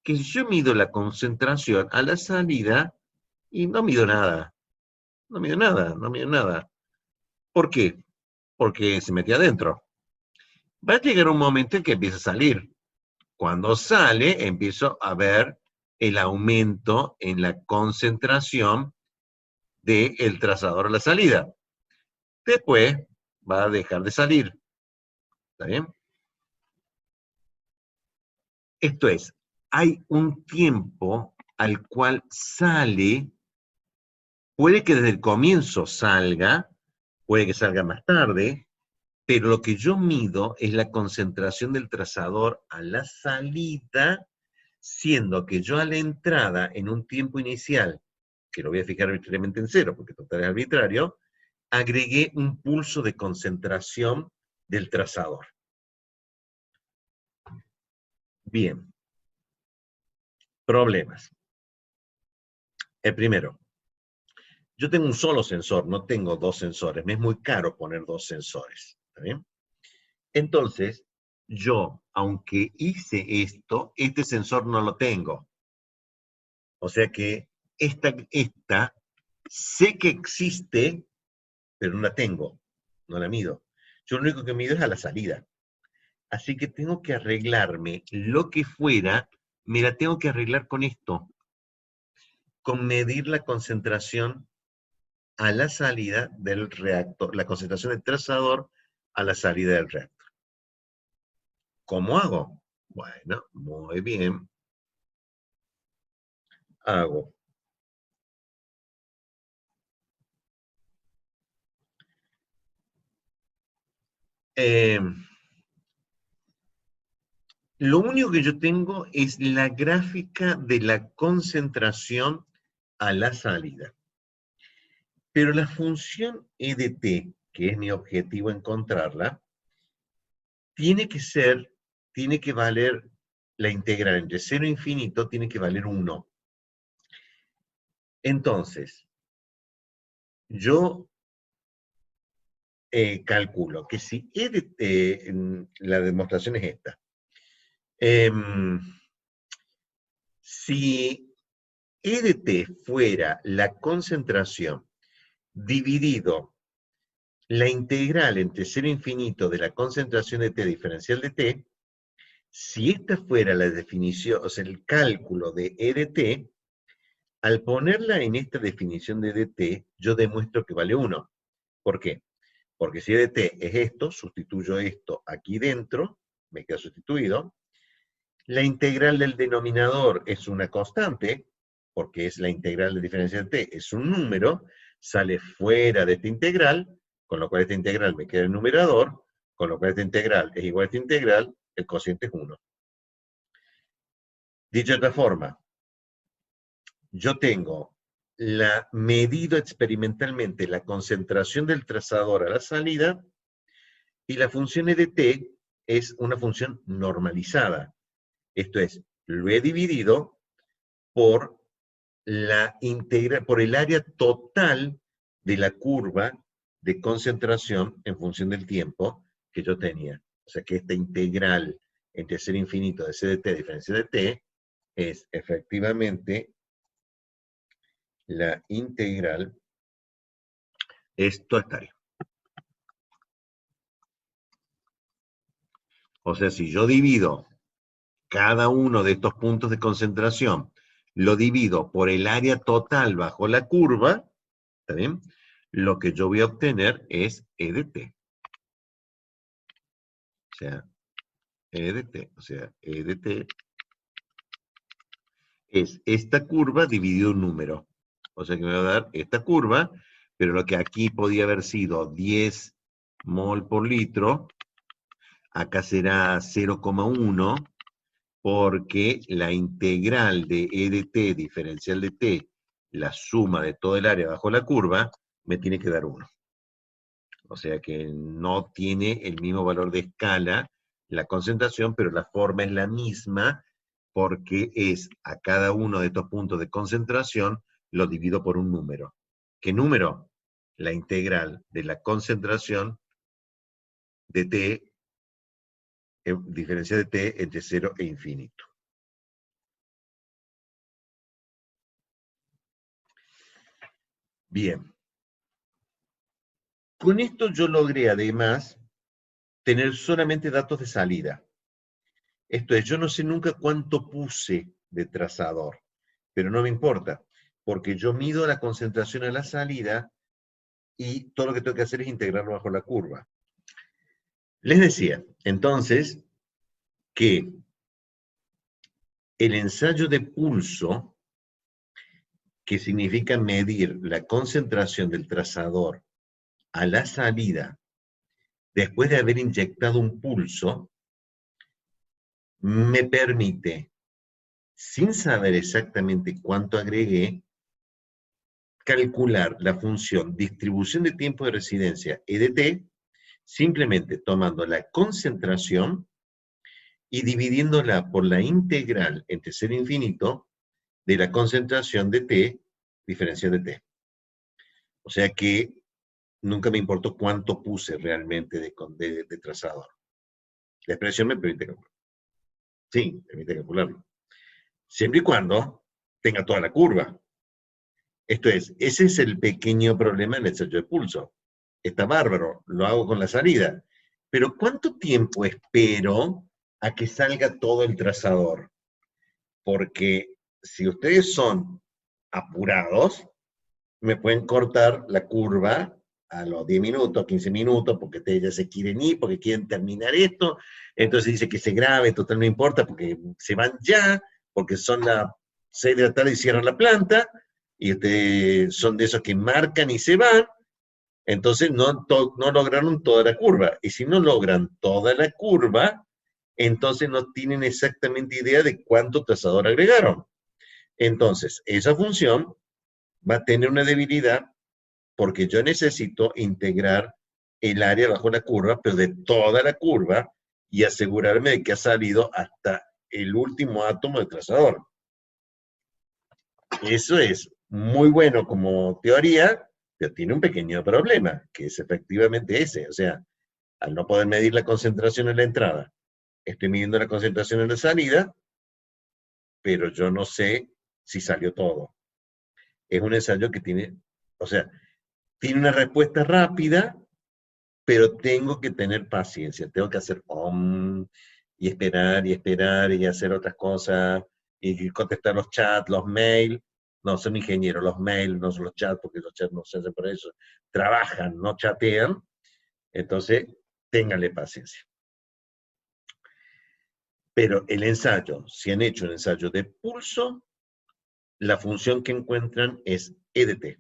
Que si yo mido la concentración a la salida y no mido nada, no mido nada, no mido nada. ¿Por qué? Porque se metió adentro. Va a llegar un momento en que empieza a salir. Cuando sale, empiezo a ver el aumento en la concentración del trazador a la salida. Después va a dejar de salir. ¿Está bien? Esto es, hay un tiempo al cual sale, puede que desde el comienzo salga, puede que salga más tarde, pero lo que yo mido es la concentración del trazador a la salida, siendo que yo a la entrada, en un tiempo inicial, que lo voy a fijar arbitrariamente en 0, porque total es arbitrario, agregué un pulso de concentración del trazador. Bien. Problemas. El primero, yo tengo un solo sensor, no tengo dos sensores. Me es muy caro poner dos sensores. ¿Está bien? Entonces, yo, aunque hice esto, este sensor no lo tengo. O sea que esta sé que existe, pero no la tengo, no la mido. Yo lo único que mido es a la salida. Así que tengo que arreglarme lo que fuera, me la tengo que arreglar con esto, con medir la concentración a la salida del reactor, la concentración del trazador a la salida del reactor. ¿Cómo hago? Bueno, muy bien. Hago eh, lo único que yo tengo es la gráfica de la concentración a la salida. Pero la función EDT, que es mi objetivo encontrarla, tiene que valer la integral entre 0 e infinito, tiene que valer 1. Entonces, yo calculo que si EDT, la demostración es esta, si EDT fuera la concentración dividido la integral entre 0 e infinito de la concentración de T diferencial de T, si esta fuera la definición, o sea, el cálculo de E de T, al ponerla en esta definición de dt, yo demuestro que vale 1. ¿Por qué? Porque si E de T es esto, sustituyo esto aquí dentro, me queda sustituido. La integral del denominador es una constante, porque es la integral de diferencia de T, es un número, sale fuera de esta integral, con lo cual esta integral me queda el numerador, con lo cual esta integral es igual a esta integral, el cociente es 1. Dicho de otra forma, yo tengo medido experimentalmente la concentración del trazador a la salida y la función E de T es una función normalizada. Esto es, lo he dividido por por el área total de la curva de concentración en función del tiempo que yo tenía. O sea que esta integral entre 0 infinito de C de T diferencia de T es efectivamente la integral, esto estaría. O sea, si yo divido cada uno de estos puntos de concentración, lo divido por el área total bajo la curva, ¿está bien? Lo que yo voy a obtener es E de T. O sea, E de T. O sea, E de T es esta curva dividido un número. O sea que me va a dar esta curva, pero lo que aquí podía haber sido 10 mol por litro, acá será 0,1, porque la integral de E de T diferencial de T, la suma de todo el área bajo la curva, me tiene que dar 1. O sea que no tiene el mismo valor de escala la concentración, pero la forma es la misma porque es a cada uno de estos puntos de concentración lo divido por un número. ¿Qué número? La integral de la concentración de T, diferencia de T entre 0 e infinito. Bien. Con esto yo logré además tener solamente datos de salida. Esto es, yo no sé nunca cuánto puse de trazador, pero no me importa, porque yo mido la concentración a la salida y todo lo que tengo que hacer es integrarlo bajo la curva. Les decía, entonces, que el ensayo de pulso, que significa medir la concentración del trazador a la salida después de haber inyectado un pulso, me permite, sin saber exactamente cuánto agregué, calcular la función distribución de tiempo de residencia, EDT, simplemente tomando la concentración y dividiéndola por la integral entre 0 e infinito de la concentración de T, diferencial de T. O sea que nunca me importó cuánto puse realmente de trazador. La expresión me permite calcular. Sí, me permite calcularlo. Siempre y cuando tenga toda la curva. Esto es, ese es el pequeño problema en el ensayo de pulso. Está bárbaro, lo hago con la salida. Pero ¿cuánto tiempo espero a que salga todo el trazador? Porque si ustedes son apurados, me pueden cortar la curva a los 10 minutos, 15 minutos, porque ustedes ya se quieren ir, porque quieren terminar esto. Entonces dice que se grabe, total no importa, porque se van ya, porque son las 6 de la tarde y cierran la planta, y ustedes son de esos que marcan y se van, entonces no lograron toda la curva. Y si no logran toda la curva, entonces no tienen exactamente idea de cuánto trazador agregaron. Entonces, esa función va a tener una debilidad porque yo necesito integrar el área bajo la curva, pero de toda la curva, y asegurarme de que ha salido hasta el último átomo de trazador. Eso es muy bueno como teoría, pero tiene un pequeño problema, que es efectivamente ese. O sea, al no poder medir la concentración en la entrada, estoy midiendo la concentración en la salida, pero yo no sé si salió todo. Es un ensayo que tiene, o sea, tiene una respuesta rápida, pero tengo que tener paciencia, tengo que hacer y esperar y hacer otras cosas, y contestar los chats, los mails. No, son ingenieros, los mails, no son los chats, porque los chats no se hacen por eso. Trabajan, no chatean, entonces ténganle paciencia. Pero el ensayo, si han hecho un ensayo de pulso, la función que encuentran es EDT.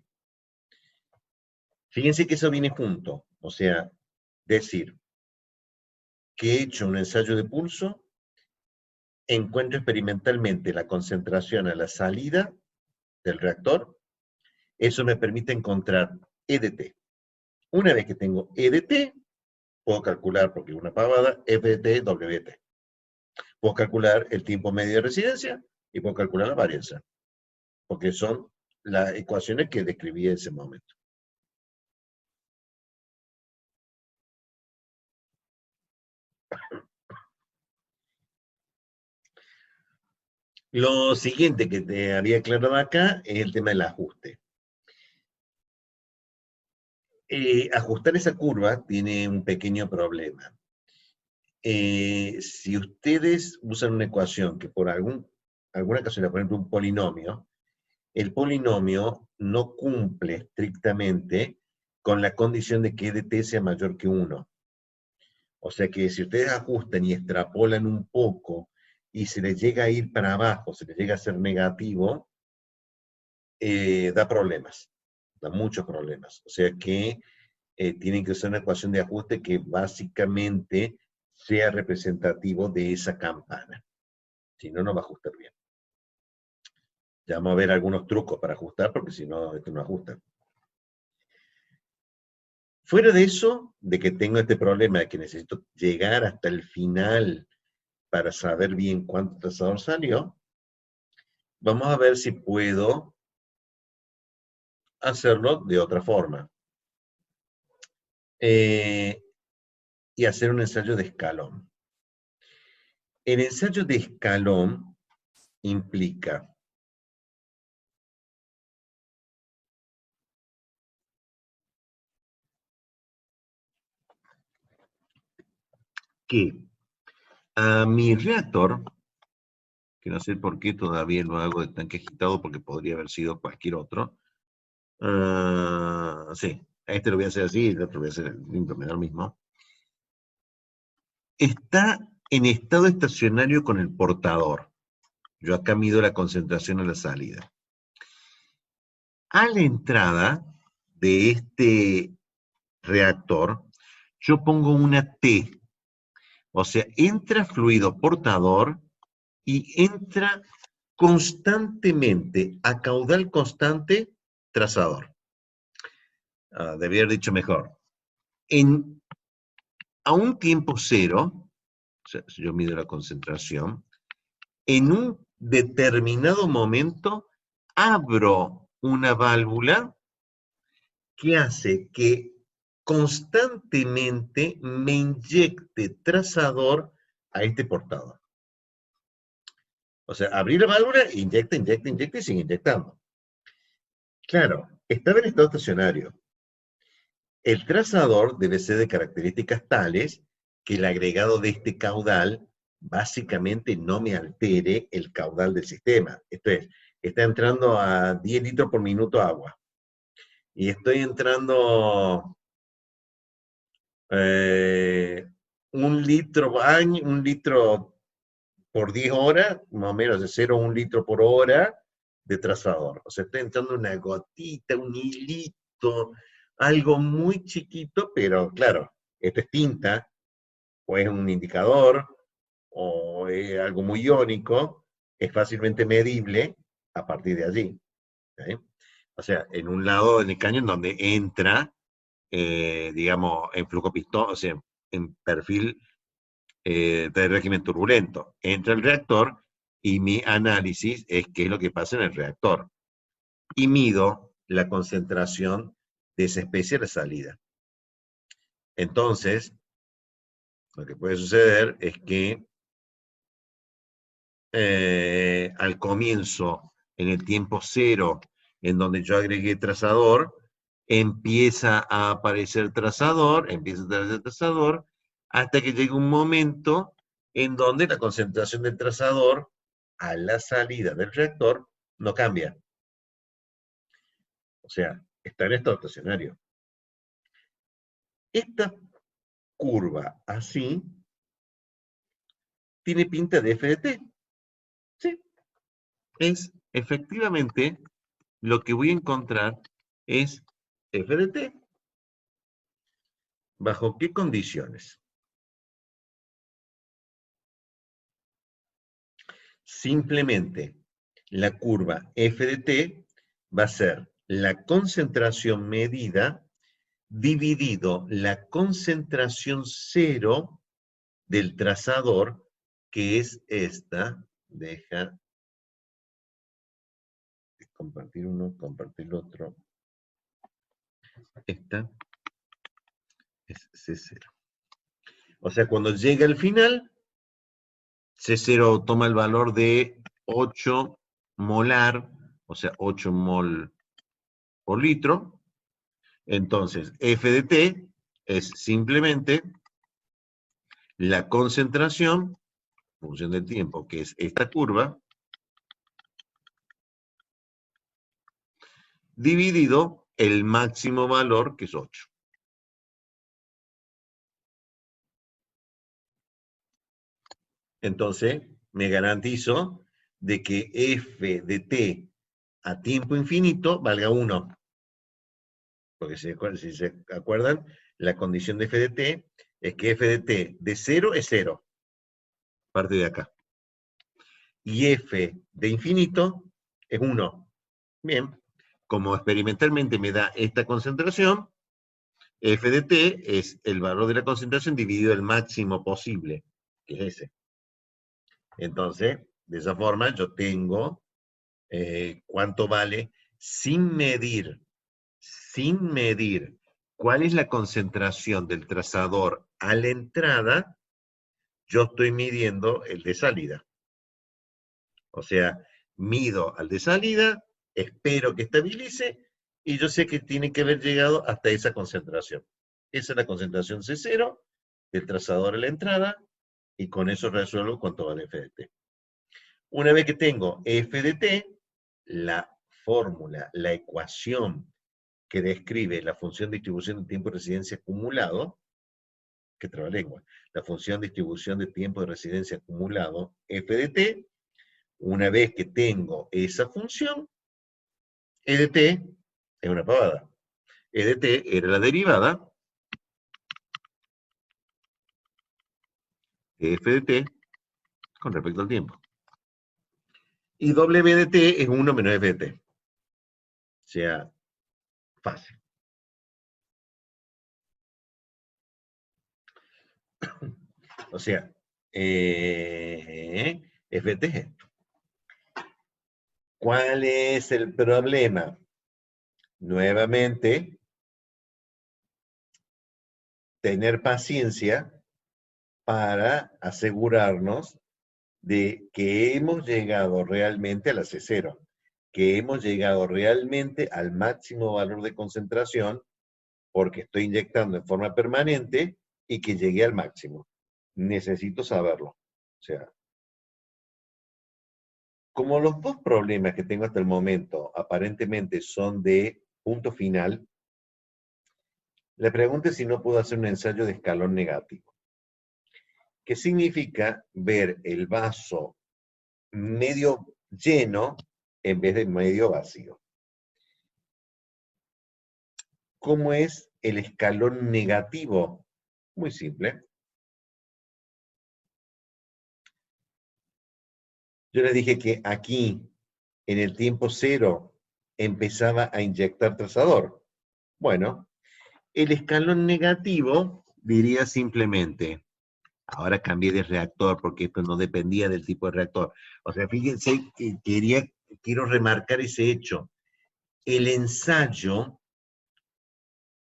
Fíjense que eso viene junto, o sea, decir que he hecho un ensayo de pulso, encuentro experimentalmente la concentración a la salida del reactor, eso me permite encontrar EDT. Una vez que tengo EDT, puedo calcular, porque es una pavada, FDT, WT. Puedo calcular el tiempo medio de residencia y puedo calcular la varianza, porque son las ecuaciones que describí en ese momento. Lo siguiente que te había aclarado acá es el tema del ajuste. Ajustar esa curva tiene un pequeño problema. Si ustedes usan una ecuación que por alguna casualidad, por ejemplo un polinomio, el polinomio no cumple estrictamente con la condición de que EDT sea mayor que 1. O sea que si ustedes ajustan y extrapolan un poco y se les llega a ir para abajo, se les llega a ser negativo, da problemas, da muchos problemas. O sea que tienen que usar una ecuación de ajuste que básicamente sea representativo de esa campana. Si no, no va a ajustar bien. Ya vamos a ver algunos trucos para ajustar, porque si no, esto no ajusta. Fuera de eso, de que tengo este problema de que necesito llegar hasta el final para saber bien cuánto trazador salió, vamos a ver si puedo hacerlo de otra forma. Y hacer un ensayo de escalón. El ensayo de escalón implica que a mi reactor, que no sé por qué todavía lo hago de tanque agitado, porque podría haber sido cualquier otro, sí, a este lo voy a hacer así, el otro lo voy a hacer limpio, me da lo mismo. Está en estado estacionario con el portador. Yo acá mido la concentración a la salida. A la entrada de este reactor, yo pongo una T. O sea, entra fluido portador y entra constantemente, a caudal constante, trazador. Debía haber dicho mejor. A un tiempo cero, o sea, si yo mido la concentración, en un determinado momento abro una válvula que hace que constantemente me inyecte trazador a este portador. O sea, abrir la válvula, inyecta, inyecta, inyecta y sigue inyectando. Claro, estaba en estado estacionario. El trazador debe ser de características tales que el agregado de este caudal básicamente no me altere el caudal del sistema. Esto es, está entrando a 10 litros por minuto agua. Y estoy entrando un litro por 10 horas, más o menos de 0 a 1 litro por hora de trazador. O sea, estoy entrando una gotita, un hilito, algo muy chiquito, pero claro, esto es tinta, o es un indicador, o es algo muy iónico, es fácilmente medible a partir de allí. ¿Sí? O sea, en un lado del cañón donde entra, digamos, en flujo pistón, o sea, en perfil de régimen turbulento. Entra el reactor y mi análisis es qué es lo que pasa en el reactor. Y mido la concentración de esa especie de salida. Entonces, lo que puede suceder es que al comienzo, en el tiempo cero, en donde yo agregué trazador, empieza a aparecer trazador, hasta que llega un momento en donde la concentración del trazador a la salida del reactor no cambia. O sea, está en estado estacionario. Esta curva así tiene pinta de F de T. Sí, es efectivamente lo que voy a encontrar es F de T. ¿Bajo qué condiciones? Simplemente la curva F de T va a ser la concentración medida dividido la concentración cero del trazador, que es esta. Deja de compartir uno, compartir el otro. Esta es C0. O sea, cuando llega al final, C0 toma el valor de 8 molar, o sea, 8 mol por litro. Entonces, F de T es simplemente la concentración, función del tiempo, que es esta curva, dividido el máximo valor, que es 8. Entonces, me garantizo de que F de T a tiempo infinito valga 1. Porque si se acuerdan, la condición de F de T es que F de T de 0 es 0. Parte de acá. Y F de infinito es 1. Bien. Como experimentalmente me da esta concentración, F de T es el valor de la concentración dividido el máximo posible, que es ese. Entonces, de esa forma yo tengo cuánto vale sin medir cuál es la concentración del trazador a la entrada, yo estoy midiendo el de salida. O sea, mido al de salida, espero que estabilice, y yo sé que tiene que haber llegado hasta esa concentración. Esa es la concentración C0 del trazador a la entrada, y con eso resuelvo cuánto vale F de T. Una vez que tengo F de T, la fórmula, la ecuación que describe la función de distribución de tiempo de residencia acumulado, que trabalengua, la función de distribución de tiempo de residencia acumulado, F de T, una vez que tengo esa función, E de T es una pavada. E de T era la derivada de F de T con respecto al tiempo. Y W de T es 1 menos F de T. O sea, Fácil. O sea, FTG. ¿Cuál es el problema? Nuevamente, tener paciencia para asegurarnos de que hemos llegado realmente a la C0, que hemos llegado realmente al máximo valor de concentración porque estoy inyectando en forma permanente y que llegué al máximo. Necesito saberlo. O sea, como los dos problemas que tengo hasta el momento aparentemente son de punto final, le pregunté si no puedo hacer un ensayo de escalón negativo, que significa ver el vaso medio lleno en vez de medio vacío. ¿Cómo es el escalón negativo? Muy simple. Yo les dije que aquí, en el tiempo cero, empezaba a inyectar trazador. Bueno, el escalón negativo diría simplemente, ahora cambié de reactor porque esto no dependía del tipo de reactor. O sea, fíjense que quiero remarcar ese hecho. El ensayo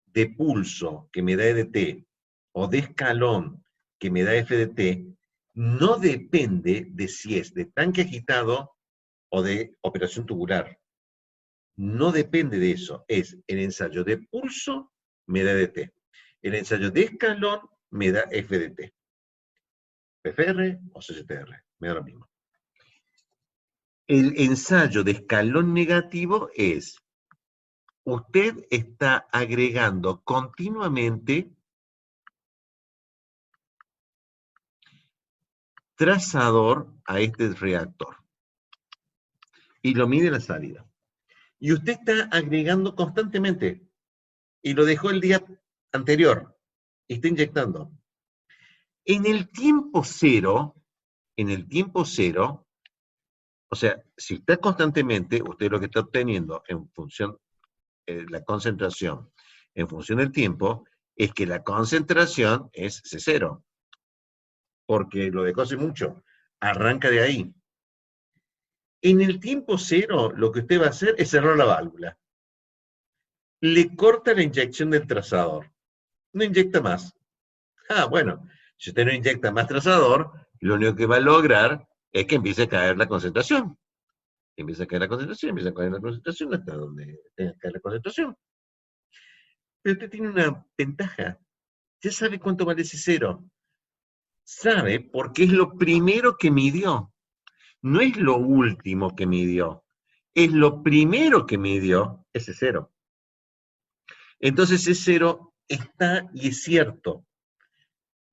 de pulso que me da EDT o de escalón que me da FDT no depende de si es de tanque agitado o de operación tubular. No depende de eso. Es el ensayo de pulso me da EDT. El ensayo de escalón me da FDT. PFR o CCTR, me da lo mismo. El ensayo de escalón negativo es, usted está agregando continuamente trazador a este reactor y lo mide la salida. Y usted está agregando constantemente y lo dejó el día anterior y está inyectando. En el tiempo cero, o sea, si está constantemente, usted lo que está obteniendo en función de la concentración, en función del tiempo, es que la concentración es C0, porque lo dejó hace mucho, arranca de ahí. En el tiempo cero, lo que usted va a hacer es cerrar la válvula. Le corta la inyección del trazador. No inyecta más. Bueno, si usted no inyecta más trazador, lo único que va a lograr es que empiece a caer la concentración. Empieza a caer la concentración, empieza a caer la concentración hasta donde tenga que caer la concentración. Pero usted tiene una ventaja. Ya sabe cuánto vale ese cero. Sabe porque es lo primero que midió. No es lo último que midió. Es lo primero que midió ese cero. Entonces ese cero está y es cierto.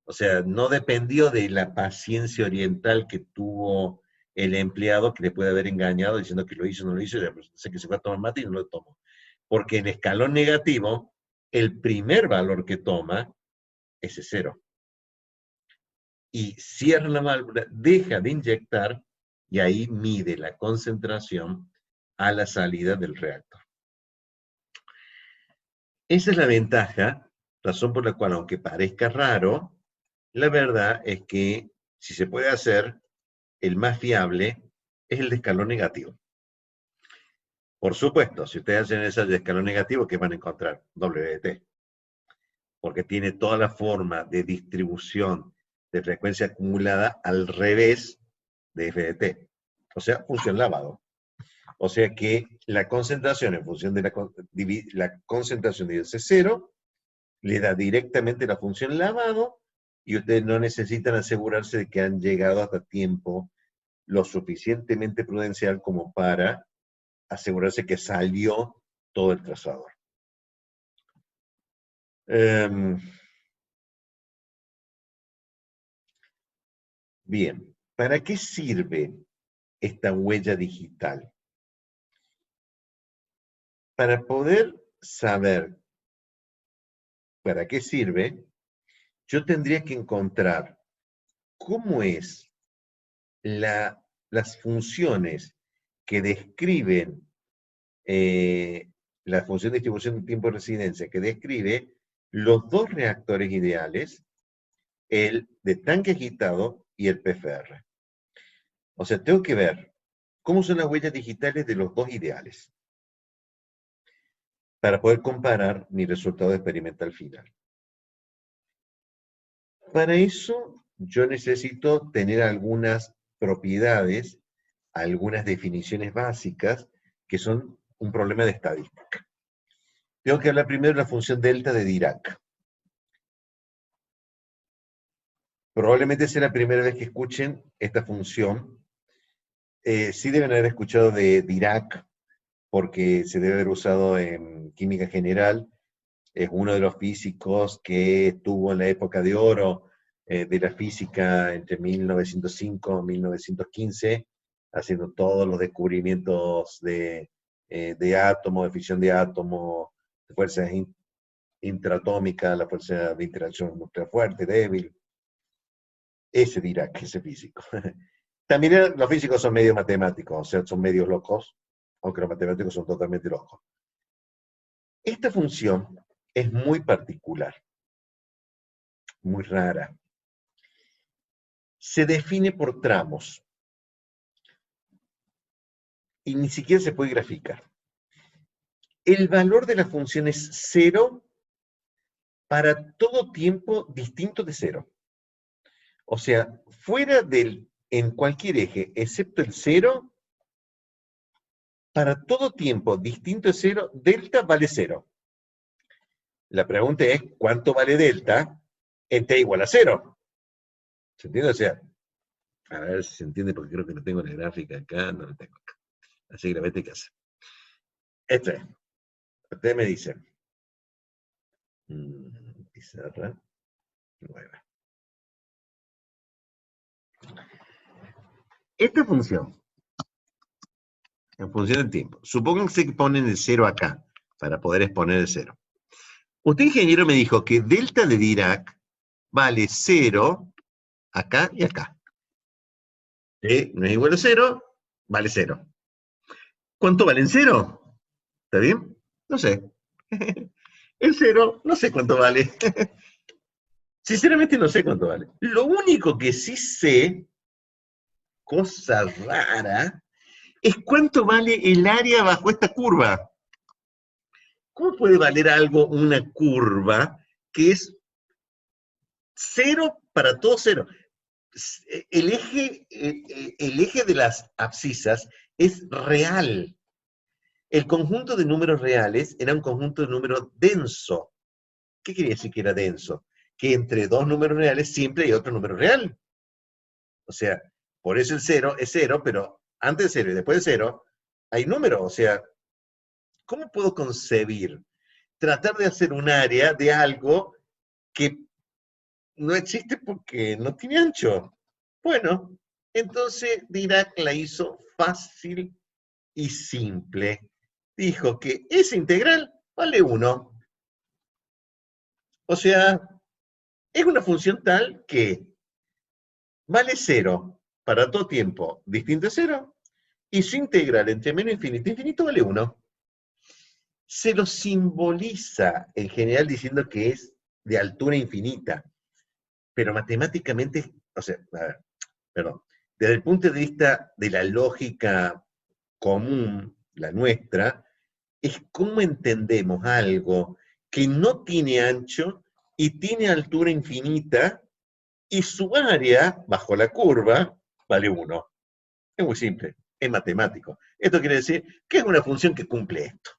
O sea, no dependió de la paciencia oriental que tuvo el empleado que le puede haber engañado diciendo que lo hizo o no lo hizo, y pues, sé que se fue a tomar mate y no lo tomó. Porque en escalón negativo, el primer valor que toma es ese cero. Y cierra la válvula, deja de inyectar y ahí mide la concentración a la salida del reactor. Esa es la ventaja, razón por la cual, aunque parezca raro, la verdad es que si se puede hacer, el más fiable es el de escalón negativo. Por supuesto, si ustedes hacen ese de escalón negativo, ¿qué van a encontrar? WDT. Porque tiene toda la forma de distribución de frecuencia acumulada al revés de FDT. O sea, función lavado. O sea que la concentración en función de la concentración de C0 le da directamente la función lavado y ustedes no necesitan asegurarse de que han llegado hasta tiempo lo suficientemente prudencial como para asegurarse que salió todo el trazador. Bien, ¿para qué sirve esta huella digital? Para poder saber para qué sirve, yo tendría que encontrar cómo es las funciones que describen la función de distribución de tiempo de residencia que describe los dos reactores ideales, el de tanque agitado y el PFR. O sea, tengo que ver cómo son las huellas digitales de los dos ideales para poder comparar mi resultado experimental final. Para eso, yo necesito tener algunas propiedades, algunas definiciones básicas, que son un problema de estadística. Tengo que hablar primero de la función delta de Dirac. Probablemente sea la primera vez que escuchen esta función. Sí deben haber escuchado de Dirac, porque se debe haber usado en química general. Es uno de los físicos que estuvo en la época de oro de la física entre 1905 y 1915, haciendo todos los descubrimientos de átomos, de fisión de átomos, de fuerzas intratómicas, la fuerza de interacción nuclear fuerte, débil. Ese Dirac, ese físico. También los físicos son medio matemáticos, o sea, son medios locos, aunque los matemáticos son totalmente locos. Esta función es muy particular, muy rara. Se define por tramos y ni siquiera se puede graficar. El valor de la función es 0 para todo tiempo distinto de 0. O sea, en cualquier eje, excepto el 0, para todo tiempo distinto de 0, delta vale 0. La pregunta es, ¿cuánto vale delta en t igual a 0? ¿Se entiende? O sea, a ver si se entiende, porque creo que no tengo la gráfica acá, no la tengo acá. Así que la vete que hace. Esto es. Ustedes me dicen. Pizarra nueva. Esta función, en función del tiempo, supongan que ponen el 0 acá, para poder exponer el 0. Usted, ingeniero, me dijo que delta de Dirac vale 0 acá y acá. No es igual a 0, vale 0. ¿Cuánto vale en 0? ¿Está bien? No sé. El 0, no sé cuánto vale. Sinceramente no sé cuánto vale. Lo único que sí sé, cosa rara, es cuánto vale el área bajo esta curva. ¿Cómo puede valer algo una curva que es 0 para todo 0? El eje de las abscisas es real. El conjunto de números reales era un conjunto de números denso. ¿Qué quería decir que era denso? Que entre dos números reales siempre hay otro número real. O sea, por eso el 0 es 0, pero antes de 0 y después de 0 hay número. O sea, ¿cómo puedo concebir? Tratar de hacer un área de algo que no existe porque no tiene ancho. Bueno, entonces Dirac la hizo fácil y simple. Dijo que esa integral vale 1. O sea, es una función tal que vale 0 para todo tiempo distinto de 0, y su integral entre menos infinito e infinito vale 1. Se lo simboliza en general diciendo que es de altura infinita, pero matemáticamente, o sea, a ver, perdón, desde el punto de vista de la lógica común, la nuestra, es cómo entendemos algo que no tiene ancho y tiene altura infinita, y su área bajo la curva vale 1. Es muy simple, es matemático. Esto quiere decir que es una función que cumple esto.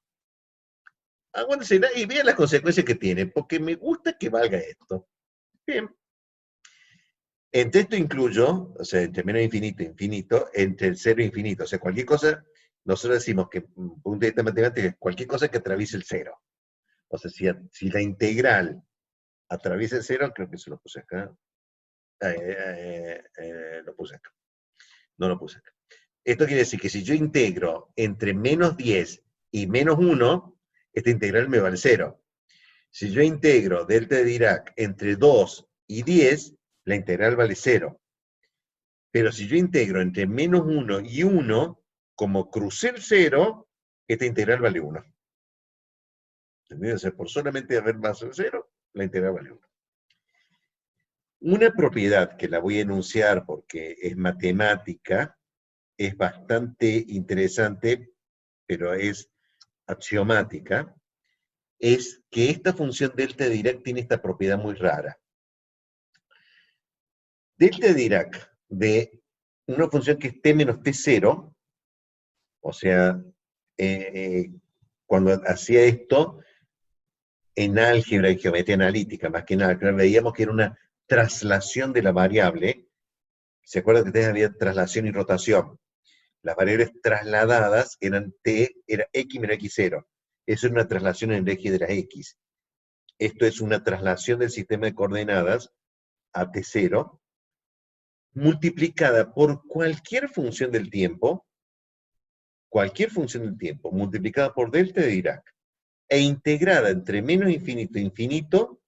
Aguántensela y vean las consecuencias que tiene, porque me gusta que valga esto. Bien. Entre esto incluyo, o sea, entre menos infinito e infinito, entre el 0 e infinito. O sea, cualquier cosa, nosotros decimos que, punto de vista matemático, es cualquier cosa que atraviese el 0. O sea, si la integral atraviesa el 0, creo que se lo puse acá. Lo puse acá. No lo puse acá. Esto quiere decir que si yo integro entre menos 10 y menos 1, esta integral me vale 0. Si yo integro delta de Dirac entre 2 y 10, la integral vale 0. Pero si yo integro entre menos 1 y 1, como crucé el 0, esta integral vale 1. ¿Entendés? O sea, por solamente haber más de 0, la integral vale 1. Una propiedad que la voy a enunciar porque es matemática, es bastante interesante, pero es axiomática, es que esta función delta de Dirac tiene esta propiedad muy rara. Delta de Dirac de una función que es t menos t0, o sea, cuando hacía esto, en álgebra y geometría analítica, más que en álgebra, veíamos que era una traslación de la variable. ¿Se acuerdan que ustedes había traslación y rotación? Las variables trasladadas eran t, era x menos x0. Eso es una traslación en el eje de las x. Esto es una traslación del sistema de coordenadas a t0 multiplicada por cualquier función del tiempo, multiplicada por delta de Dirac, e integrada entre menos infinito e infinito,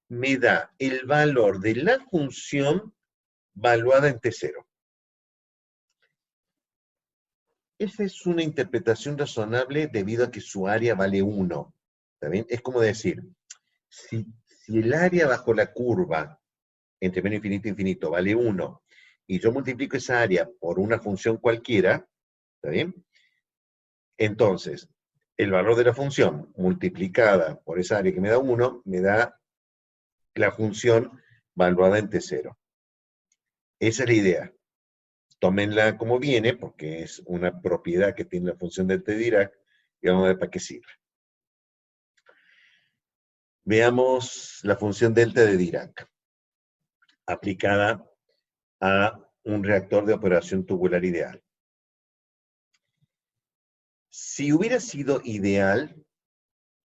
me da el valor de la función valuada en t0. Esa es una interpretación razonable debido a que su área vale 1. ¿Está bien? Es como decir, si el área bajo la curva entre menos infinito e infinito vale 1, y yo multiplico esa área por una función cualquiera, ¿está bien? Entonces, el valor de la función multiplicada por esa área que me da 1, me da la función valuada en t0. Esa es la idea. Tómenla como viene, porque es una propiedad que tiene la función delta de Dirac, y vamos a ver para qué sirve. Veamos la función delta de Dirac, aplicada a un reactor de operación tubular ideal. Si hubiera sido ideal,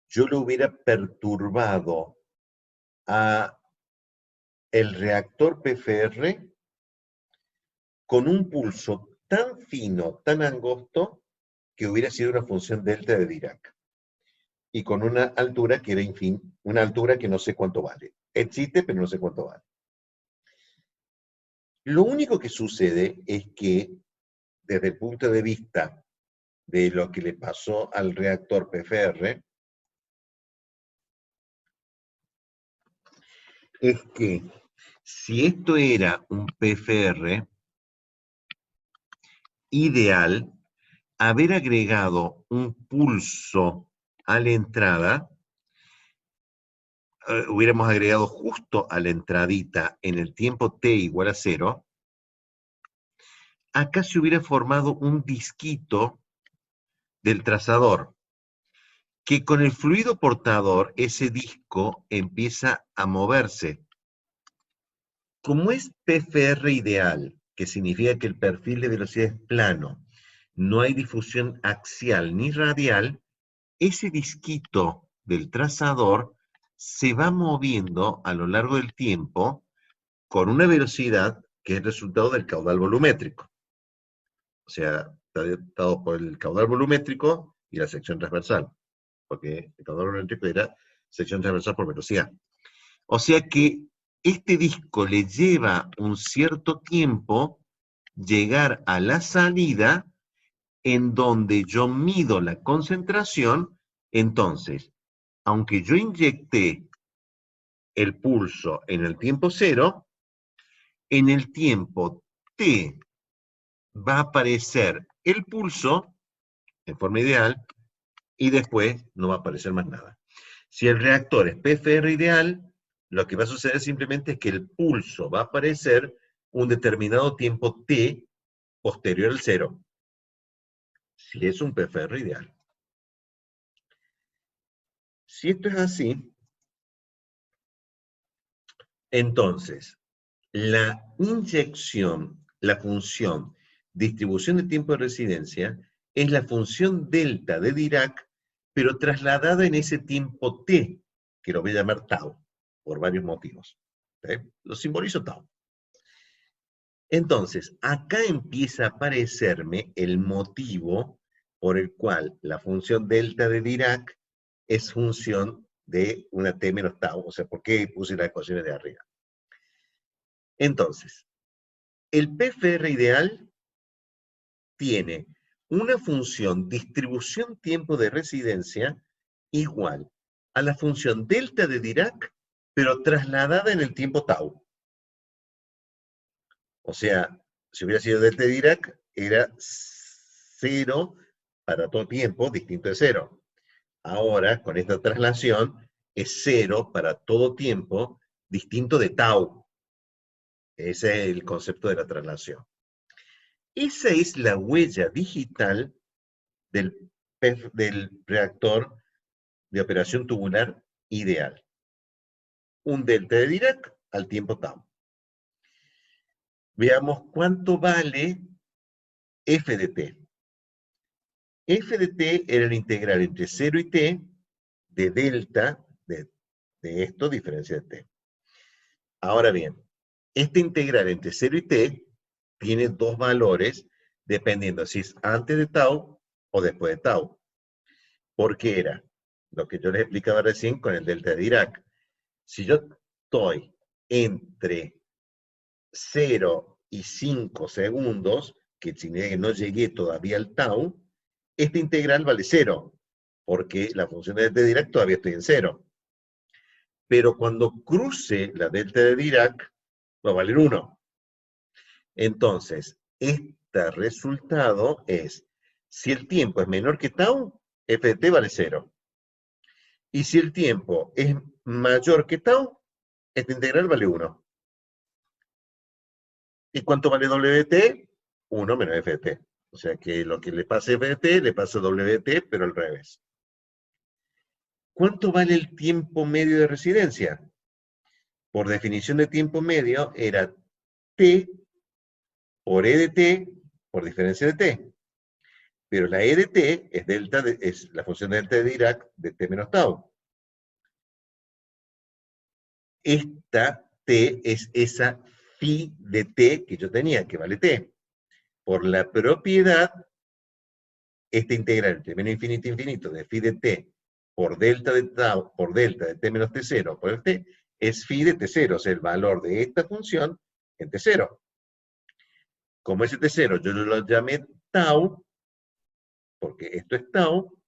yo lo hubiera perturbado a el reactor PFR con un pulso tan fino, tan angosto, que hubiera sido una función delta de Dirac. Y con una altura que era una altura que no sé cuánto vale. Existe, pero no sé cuánto vale. Lo único que sucede es que, desde el punto de vista de lo que le pasó al reactor PFR, es que si esto era un PFR ideal, haber agregado un pulso a la entrada, hubiéramos agregado justo a la entradita en el tiempo t igual a 0, acá se hubiera formado un disquito del trazador, que con el fluido portador, ese disco empieza a moverse. Como es PFR ideal, que significa que el perfil de velocidad es plano, no hay difusión axial ni radial, ese disquito del trazador se va moviendo a lo largo del tiempo con una velocidad que es el resultado del caudal volumétrico. O sea, está dado por el caudal volumétrico y la sección transversal, porque el caudal volumétrico era sección transversal por velocidad. O sea que este disco le lleva un cierto tiempo llegar a la salida en donde yo mido la concentración. Entonces, aunque yo inyecté el pulso en el tiempo 0, en el tiempo t va a aparecer el pulso en forma ideal y después no va a aparecer más nada. Si el reactor es PFR ideal, lo que va a suceder simplemente es que el pulso va a aparecer un determinado tiempo t posterior al 0, si es un PFR ideal. Si esto es así, entonces la inyección, la función distribución de tiempo de residencia, es la función delta de Dirac, pero trasladada en ese tiempo t, que lo voy a llamar tau, por varios motivos. Lo simbolizo tau. Entonces, acá empieza a aparecerme el motivo por el cual la función delta de Dirac es función de una t menos tau, o sea, ¿por qué puse las ecuaciones de arriba? Entonces, el PFR ideal tiene una función distribución tiempo de residencia igual a la función delta de Dirac, pero trasladada en el tiempo tau. O sea, si hubiera sido delta de Dirac, era 0 para todo tiempo, distinto de 0. Ahora, con esta traslación, es 0 para todo tiempo, distinto de tau. Ese es el concepto de la traslación. Esa es la huella digital del reactor de operación tubular ideal. Un delta de Dirac al tiempo tau. Veamos cuánto vale f de t. F de t era la integral entre 0 y t de delta de esto diferencia de t. Ahora bien, esta integral entre 0 y t tiene dos valores dependiendo si es antes de tau o después de tau. Porque era lo que yo les explicaba recién con el delta de Dirac. Si yo estoy entre 0 y 5 segundos, que significa que no llegué todavía al tau, esta integral vale 0, porque la función de delta de Dirac todavía estoy en 0. Pero cuando cruce la delta de Dirac, va a valer 1. Entonces, este resultado es, si el tiempo es menor que tau, f de t vale 0. Y si el tiempo es mayor que tau, esta integral vale 1. ¿Y cuánto vale w de t? 1 menos f de t. O sea que lo que le pasa a f de t, le pasa a w de t, pero al revés. ¿Cuánto vale el tiempo medio de residencia? Por definición de tiempo medio, era t por e de t por diferencia de t. Pero la e de t es la función de delta de Dirac de t menos tau. Esta t es esa phi de t que yo tenía, que vale t. Por la propiedad, esta integral entre menos infinito e infinito de phi de t por delta de tau, por delta de t menos t0 por el t, es phi de t0, o sea, el valor de esta función en t0. Como ese t0 yo lo llamé tau, porque esto es tau,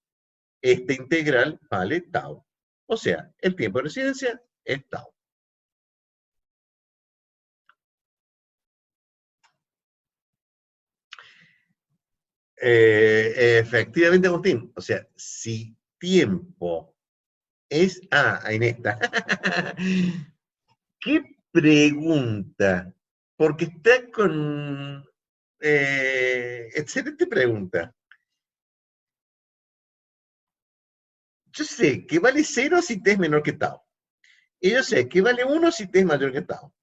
esta integral vale tau. O sea, el tiempo de residencia es tau. Efectivamente, Agustín. O sea, si tiempo es... Ah, en esta. ¿Qué pregunta? Porque está con... excelente pregunta. Yo sé que vale 0 si t es menor que tau. Y yo sé que vale 1 si t es mayor que tau.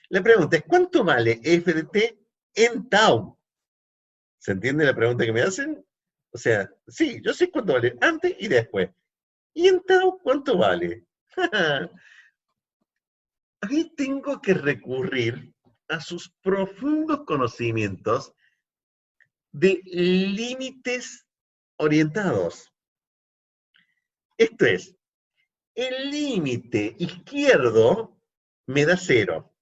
La pregunta es, ¿cuánto vale f de t en tau? ¿Se entiende la pregunta que me hacen? O sea, sí, yo sé cuánto vale antes y después. ¿Y en tau cuánto vale? Ahí tengo que recurrir a sus profundos conocimientos de límites orientados. Esto es, el límite izquierdo me da 0.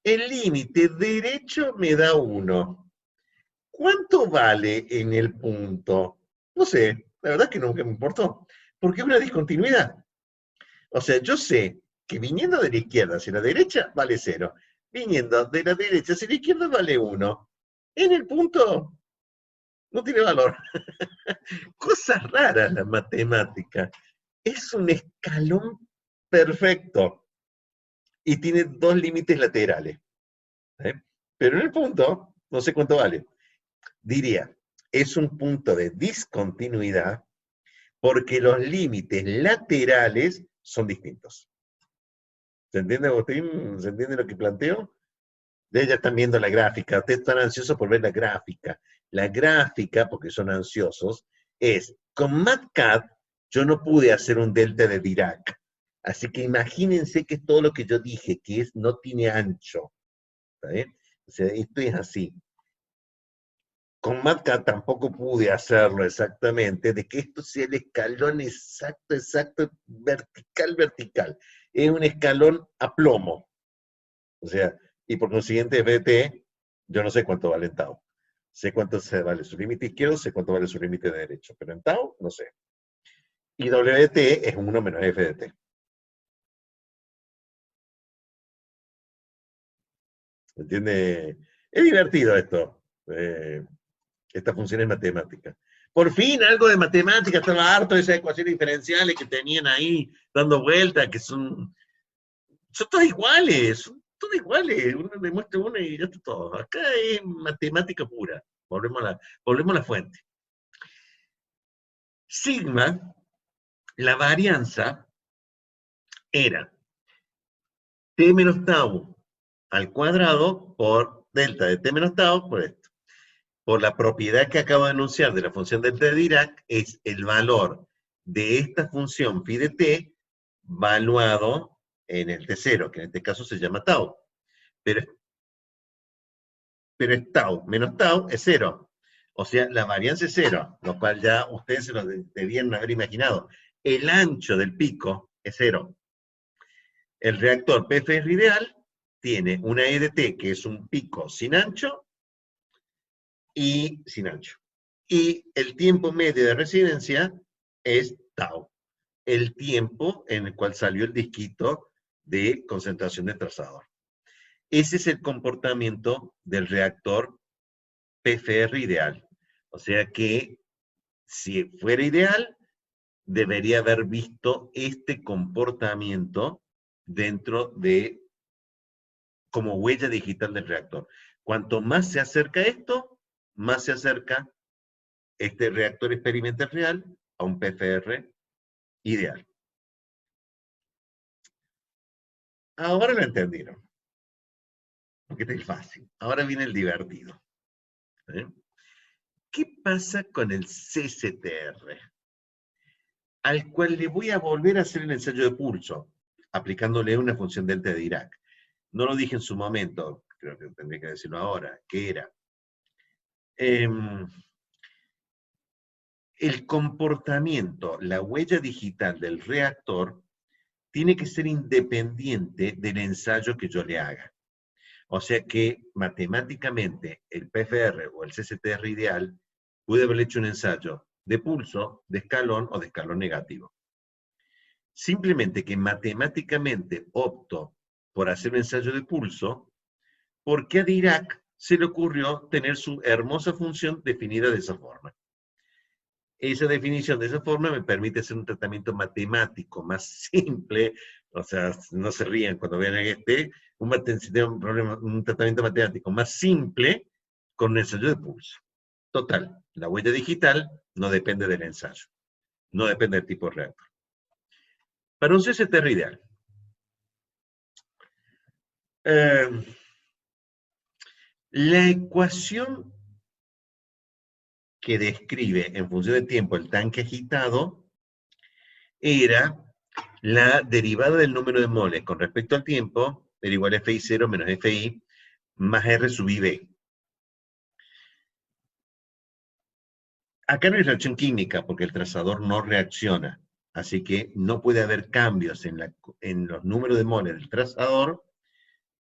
El límite derecho me da 1. ¿Cuánto vale en el punto? No sé, la verdad es que nunca me importó, porque es una discontinuidad. O sea, yo sé que viniendo de la izquierda hacia la derecha vale 0. Viniendo de la derecha hacia la izquierda vale 1. En el punto no tiene valor. Cosas raras la matemática. Es un escalón perfecto y tiene dos límites laterales. ¿Eh? Pero en el punto, no sé cuánto vale. Diría, es un punto de discontinuidad porque los límites laterales son distintos. ¿Se entiende, Agustín? ¿Se entiende lo que planteo? Ya están viendo la gráfica. Ustedes están ansiosos por ver la gráfica. La gráfica, porque son ansiosos, es, con MATCAD yo no pude hacer un delta de Dirac. Así que imagínense que es todo lo que yo dije, que es no tiene ancho. ¿Está bien? O sea, esto es así. Con MATCAD tampoco pude hacerlo exactamente, de que esto sea el escalón exacto, vertical, vertical. Es un escalón a plomo. O sea, y por consiguiente, FT, yo no sé cuánto vale en tau. Sé cuánto vale su límite izquierdo, sé cuánto vale su límite derecho, pero en tau, no sé. Y WT es 1 menos F de T. ¿Entiende? Es divertido esto. Estas funciones matemáticas. Por fin algo de matemática, estaba harto de esas ecuaciones diferenciales que tenían ahí dando vueltas, que son todas iguales, son todas iguales. Uno demuestra una y ya está todo. Acá es matemática pura. Volvemos a la fuente. Sigma, la varianza era t menos tau al cuadrado por delta de t menos tau por esto. Por la propiedad que acabo de enunciar de la función delta de Dirac, es el valor de esta función phi de t valuado en el t0, que en este caso se llama tau. Pero es tau menos tau es 0. O sea, la varianza es 0, lo cual ya ustedes se lo debían haber imaginado. El ancho del pico es 0. El reactor PFR ideal tiene una E de t que es un pico sin ancho y sin ancho. Y el tiempo medio de residencia es tau, el tiempo en el cual salió el disquito de concentración de trazador. Ese es el comportamiento del reactor PFR ideal. O sea que, si fuera ideal, debería haber visto este comportamiento dentro de, como huella digital del reactor. Cuanto más se acerca esto, más se acerca este reactor experimental real a un PFR ideal. Ahora lo entendieron, porque este es fácil. Ahora viene el divertido. ¿Eh? ¿Qué pasa con el CCTR? Al cual le voy a volver a hacer el ensayo de pulso, aplicándole una función delta de Dirac. No lo dije en su momento, creo que tendría que decirlo ahora. ¿Qué era? El comportamiento, la huella digital del reactor, tiene que ser independiente del ensayo que yo le haga. O sea que matemáticamente el PFR o el CCTR ideal puede haber hecho un ensayo de pulso, de escalón o de escalón negativo. Simplemente que matemáticamente opto por hacer un ensayo de pulso porque a Dirac se le ocurrió tener su hermosa función definida de esa forma. Esa definición de esa forma me permite hacer un tratamiento matemático más simple, o sea, no se rían cuando vean un tratamiento matemático más simple con un ensayo de pulso. Total, la huella digital no depende del ensayo, no depende del tipo de reactor. Para un CCTR ideal, la ecuación que describe en función de tiempo el tanque agitado era la derivada del número de moles con respecto al tiempo era igual a Fi0 menos Fi más R sub IB. Acá no hay reacción química porque el trazador no reacciona, así que no puede haber cambios en los números de moles del trazador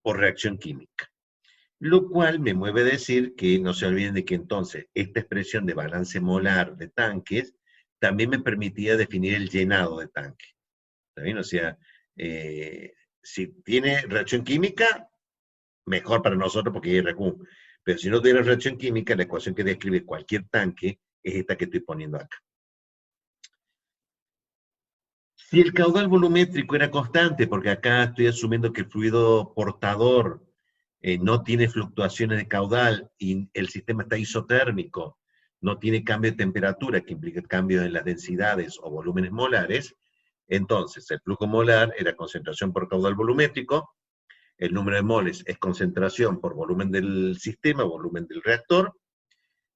por reacción química. Lo cual me mueve a decir que no se olviden de que entonces esta expresión de balance molar de tanques también me permitía definir el llenado de tanque. ¿Está bien? O sea, si tiene reacción química, mejor para nosotros porque hay RQ. Pero si no tiene reacción química, la ecuación que describe cualquier tanque es esta que estoy poniendo acá. Si el caudal volumétrico era constante, porque acá estoy asumiendo que el fluido portador no tiene fluctuaciones de caudal y el sistema está isotérmico, no tiene cambio de temperatura que implica cambios en las densidades o volúmenes molares, entonces el flujo molar era concentración por caudal volumétrico, el número de moles es concentración por volumen del sistema, volumen del reactor,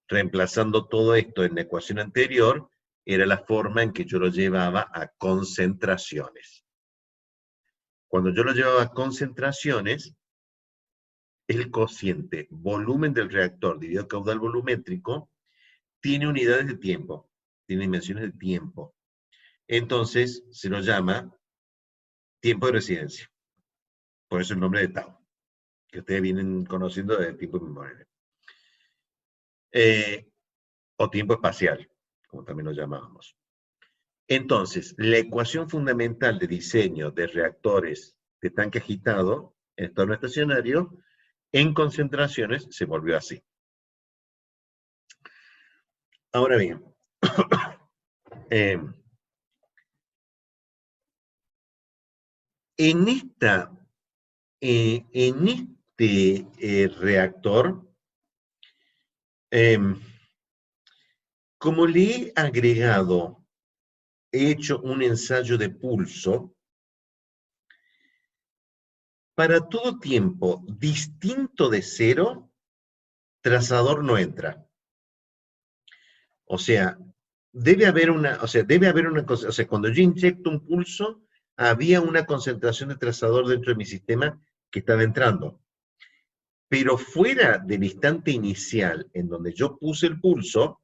reemplazando todo esto en la ecuación anterior, era la forma en que yo lo llevaba a concentraciones. Cuando yo lo llevaba a concentraciones, el cociente volumen del reactor dividido caudal volumétrico tiene unidades de tiempo, tiene dimensiones de tiempo. Entonces se lo llama tiempo de residencia. Por eso el nombre de tau, que ustedes vienen conociendo de tiempo inmemorial. O tiempo espacial, como también lo llamábamos. Entonces, la ecuación fundamental de diseño de reactores de tanque agitado en entorno estacionario, en concentraciones, se volvió así. Ahora bien, en este reactor, como le he agregado, he hecho un ensayo de pulso, para todo tiempo distinto de cero, trazador no entra. O sea, debe haber una cosa, o sea, cuando yo inyecto un pulso, había una concentración de trazador dentro de mi sistema que estaba entrando. Pero fuera del instante inicial en donde yo puse el pulso,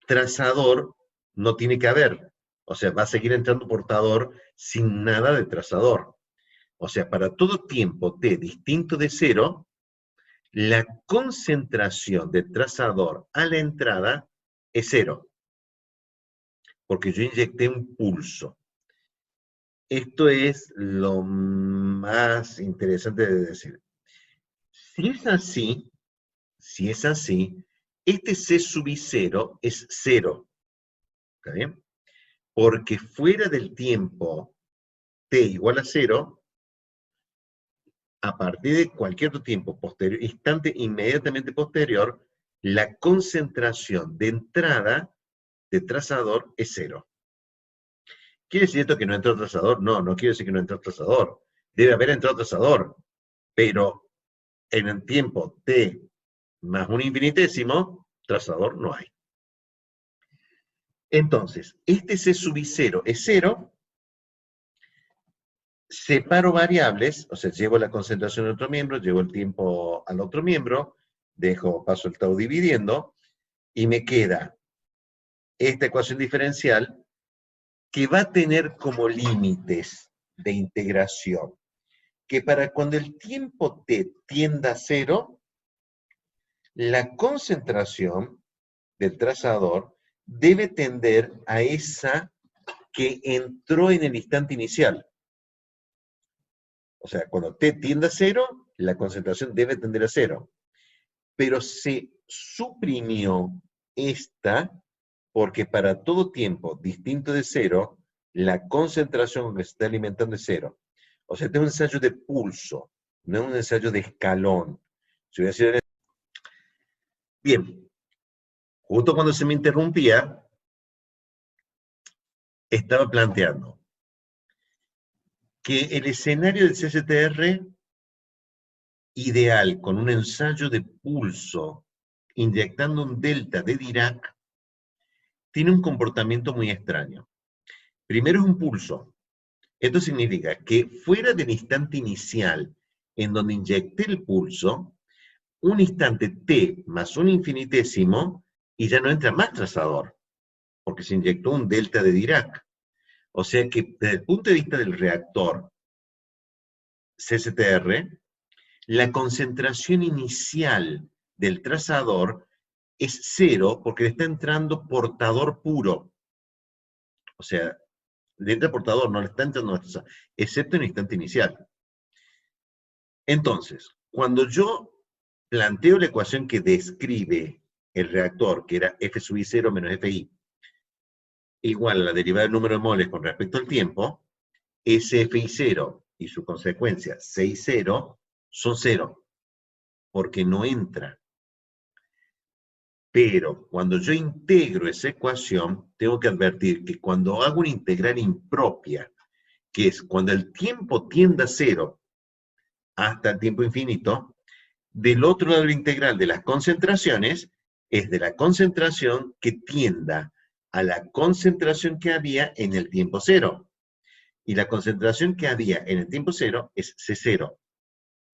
trazador no tiene que haber. O sea, va a seguir entrando portador sin nada de trazador. O sea, para todo tiempo t distinto de cero, la concentración de trazador a la entrada es cero, porque yo inyecté un pulso. Esto es lo más interesante de decir. Si es así, este C sub I 0 es cero. ¿Está bien? Porque fuera del tiempo t igual a cero, a partir de cualquier otro tiempo posterior, instante inmediatamente posterior, la concentración de entrada de trazador es cero. ¿Quiere decir esto que no entró trazador? No, no quiere decir que no entró trazador. Debe haber entrado trazador, pero en el tiempo t más un infinitésimo, trazador no hay. Entonces, este C sub I 0 es cero, separo variables, o sea, llevo la concentración al otro miembro, llevo el tiempo al otro miembro, paso el tau dividiendo, y me queda esta ecuación diferencial que va a tener como límites de integración, que para cuando el tiempo t tienda a cero, la concentración del trazador debe tender a esa que entró en el instante inicial. O sea, cuando t tiende a cero, la concentración debe tender a cero. Pero se suprimió esta porque para todo tiempo distinto de cero, la concentración que se está alimentando es cero. O sea, este es un ensayo de pulso, no es un ensayo de escalón. Si voy a decir, bien, justo cuando se me interrumpía, estaba planteando que el escenario del CCTR ideal con un ensayo de pulso inyectando un delta de Dirac tiene un comportamiento muy extraño. Primero es un pulso. Esto significa que fuera del instante inicial en donde inyecté el pulso, un instante t más un infinitésimo y ya no entra más trazador, porque se inyectó un delta de Dirac. O sea que desde el punto de vista del reactor CCTR, la concentración inicial del trazador es cero porque le está entrando portador puro. O sea, le entra portador, no le está entrando más trazador, excepto en el instante inicial. Entonces, cuando yo planteo la ecuación que describe el reactor, que era F sub I 0 menos FI, igual a la derivada del número de moles con respecto al tiempo, ese FI 0 y su consecuencia 6, 0 son 0, porque no entra. Pero cuando yo integro esa ecuación, tengo que advertir que cuando hago una integral impropia, que es cuando el tiempo tiende a 0 hasta el tiempo infinito, del otro lado de la integral de las concentraciones es de la concentración que tienda a la concentración que había en el tiempo cero. Y la concentración que había en el tiempo cero es C0,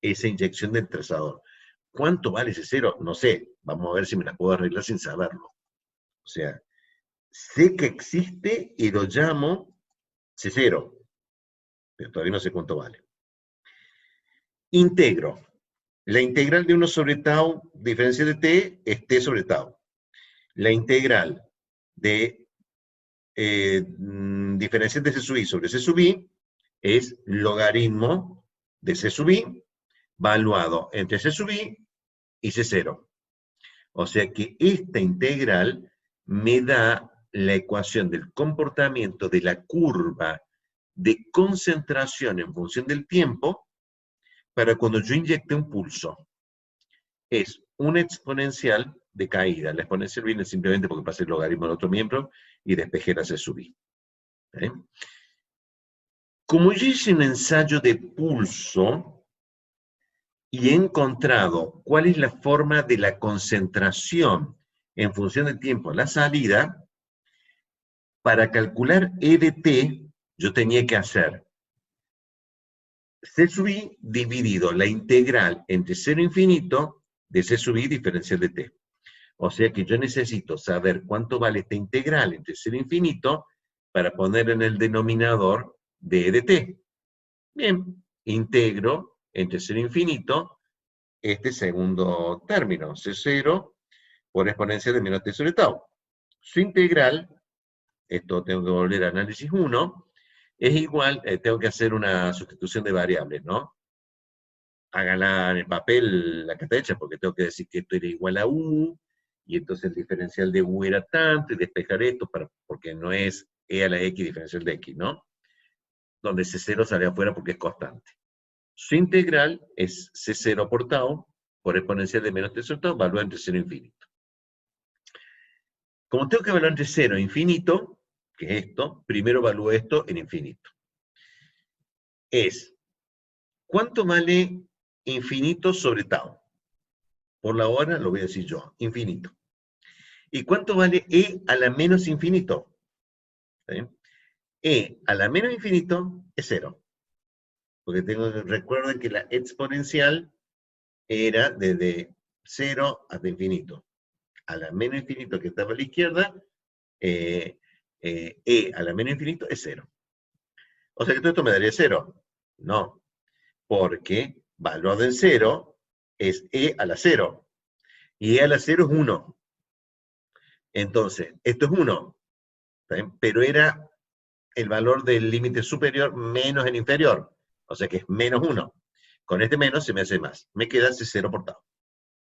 esa inyección del trazador. ¿Cuánto vale C0? No sé. Vamos a ver si me la puedo arreglar sin saberlo. O sea, sé que existe y lo llamo C0, pero todavía no sé cuánto vale. Integro. La integral de 1 sobre tau, diferencia de t, es t sobre tau. La integral de diferencial de C sub i sobre C sub i es logaritmo de C sub i valuado entre C sub i y C0. O sea que esta integral me da la ecuación del comportamiento de la curva de concentración en función del tiempo para cuando yo inyecte un pulso. Es una exponencial de caída. La exponencial viene simplemente porque pasa el logaritmo del otro miembro y despejé la C sub i. ¿Eh? Como yo hice un ensayo de pulso y he encontrado cuál es la forma de la concentración en función del tiempo a la salida, para calcular E de t, yo tenía que hacer C sub i dividido la integral entre 0 e infinito de C sub i diferencial de t. O sea que yo necesito saber cuánto vale esta integral entre 0 e infinito para poner en el denominador de E de t. Bien, integro entre 0 e infinito este segundo término, C0 por exponencia de menos t sobre tau. Su integral, esto tengo que volver a análisis 1, es igual, tengo que hacer una sustitución de variables, ¿no? Háganla en el papel la que está hecha, porque tengo que decir que esto era igual a u, y entonces el diferencial de u era tanto, y despejar esto, porque no es e a la x diferencial de x, ¿no? Donde C0 sale afuera porque es constante. Su integral es C0 por tau, por exponencial de menos t sobre tau, valúa entre 0 e infinito. Como tengo que evaluar entre 0 e infinito, que es esto, primero evalúo esto en infinito. Es, ¿cuánto vale infinito sobre tau? Por la hora lo voy a decir yo, infinito. ¿Y cuánto vale e a la menos infinito? ¿Sí? E a la menos infinito es 0. Porque recuerden que la exponencial era desde 0 hasta infinito. A la menos infinito que estaba a la izquierda, e a la menos infinito es 0. O sea que todo esto me daría 0. No, porque valuado en 0 es e a la 0. Y e a la 0 es 1. Entonces, esto es 1. Pero era el valor del límite superior menos el inferior. O sea que es menos 1. Con este menos se me hace más. Me queda ese 0 por tau.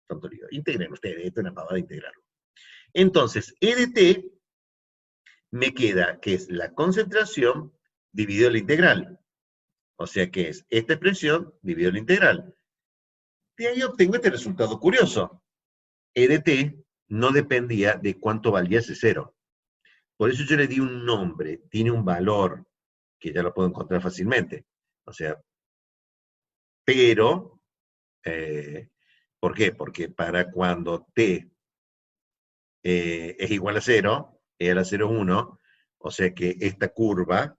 Tanto lío. Integren ustedes, esto es una pavada de integrarlo. Entonces, E de t me queda que es la concentración dividido la integral. O sea que es esta expresión dividido la integral. De ahí obtengo este resultado curioso. E de t no dependía de cuánto valía ese 0. Por eso yo le di un nombre, tiene un valor, que ya lo puedo encontrar fácilmente. O sea, pero, ¿por qué? Porque para cuando t es igual a 0, e a la 0 es 1, o sea que esta curva,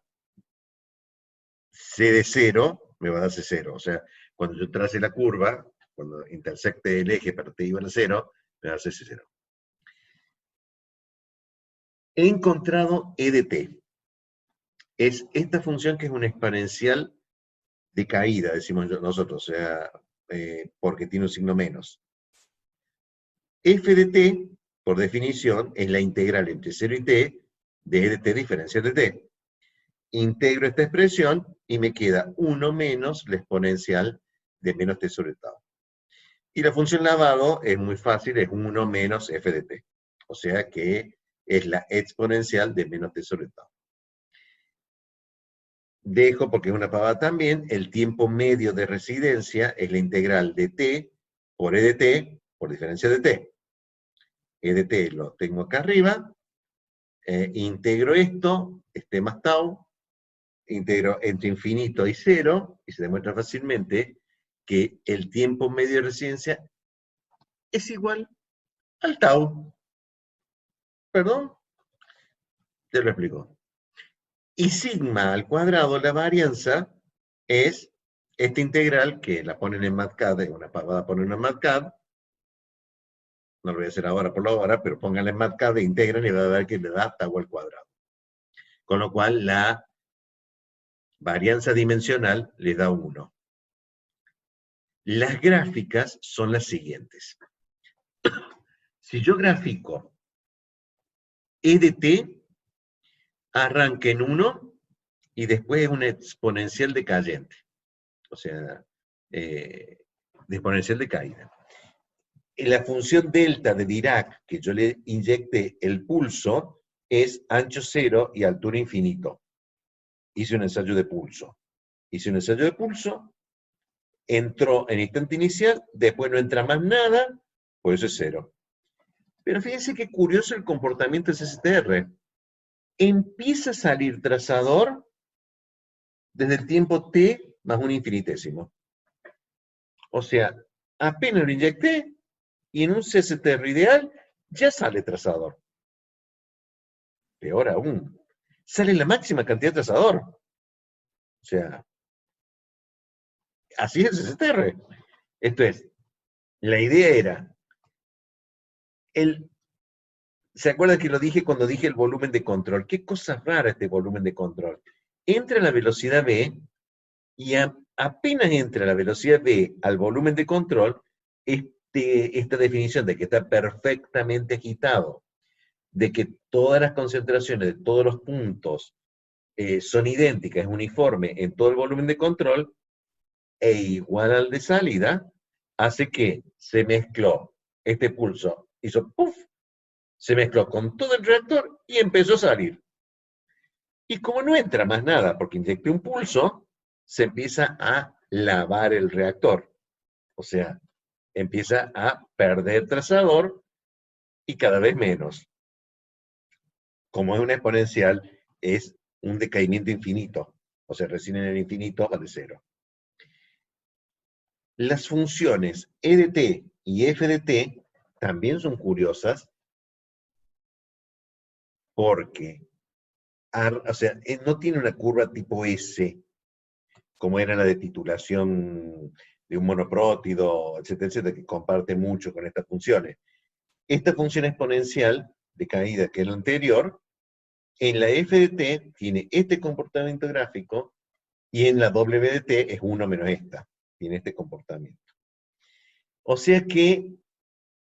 c de 0, me va a dar C0. O sea, cuando yo trace la curva, cuando intersecte el eje para t igual a 0, me va a dar C0. He encontrado E de t. Es esta función que es una exponencial de caída, decimos nosotros, o sea, porque tiene un signo menos. F de t, por definición, es la integral entre 0 y t de E de t diferencial de t. Integro esta expresión y me queda 1 menos la exponencial de menos t sobre tau. Y la función lavado es muy fácil, es 1 menos f de t. O sea que es la exponencial de menos t sobre tau. Dejo, porque es una pavada también, el tiempo medio de residencia es la integral de t por e de t por diferencia de t. E de t lo tengo acá arriba, integro esto, este más tau, integro entre infinito y 0, y se demuestra fácilmente que el tiempo medio de residencia es igual al tau. ¿Perdón? Te lo explico. Y sigma al cuadrado, la varianza, es esta integral que la ponen en MATCAD, es una pavada poner en MATCAD, no lo voy a hacer ahora por la hora, pero pónganle en MATCAD e integran y va a ver que le da tau al cuadrado. Con lo cual la varianza dimensional le da 1. Las gráficas son las siguientes. Si yo grafico E de t, arranca en 1 y después es una exponencial decayente. O sea, de exponencial de caída. En la función delta de Dirac, que yo le inyecté el pulso, es ancho 0 y altura infinito. Hice un ensayo de pulso. Hice un ensayo de pulso, entró en instante inicial, después no entra más nada, por eso es 0. Pero fíjense qué curioso el comportamiento del CCTR. Empieza a salir trazador desde el tiempo t más un infinitésimo. O sea, apenas lo inyecté y en un CCTR ideal ya sale trazador. Peor aún, sale la máxima cantidad de trazador. O sea, así es el CCTR. Esto es, la idea era, ¿se acuerdan que lo dije cuando dije el volumen de control? Qué cosa rara este volumen de control. Entra a la velocidad v y apenas entra la velocidad v al volumen de control, esta definición de que está perfectamente agitado, de que todas las concentraciones de todos los puntos son idénticas, es uniforme en todo el volumen de control, e igual al de salida, hace que se mezcló este pulso, hizo puff, se mezcló con todo el reactor y empezó a salir. Y como no entra más nada porque inyecté un pulso, se empieza a lavar el reactor. O sea, empieza a perder trazador y cada vez menos. Como es una exponencial, es un decaimiento infinito. O sea, recién en el infinito va de 0. Las funciones e de t y f de t también son curiosas porque, o sea, no tiene una curva tipo S, como era la de titulación de un monoprótido, etcétera, etcétera, que comparte mucho con estas funciones. Esta función exponencial de caída que es la anterior, en la f de t tiene este comportamiento gráfico y en la w de t es 1 menos esta, tiene este comportamiento. O sea que,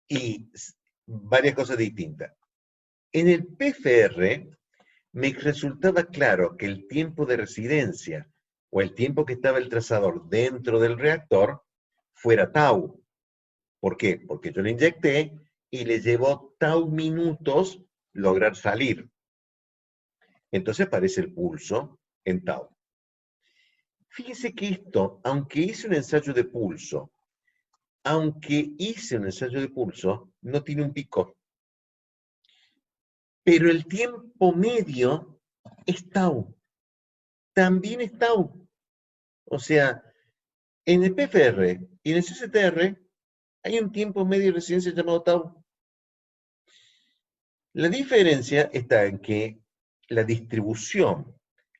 y varias cosas distintas. En el PFR me resultaba claro que el tiempo de residencia o el tiempo que estaba el trazador dentro del reactor fuera tau. ¿Por qué? Porque yo le inyecté y le llevó tau minutos lograr salir. Entonces aparece el pulso en tau. Fíjese que esto, aunque hice un ensayo de pulso, no tiene un pico. Pero el tiempo medio es tau. También es tau. O sea, en el PFR y en el CCTR hay un tiempo medio de residencia llamado tau. La diferencia está en que la distribución,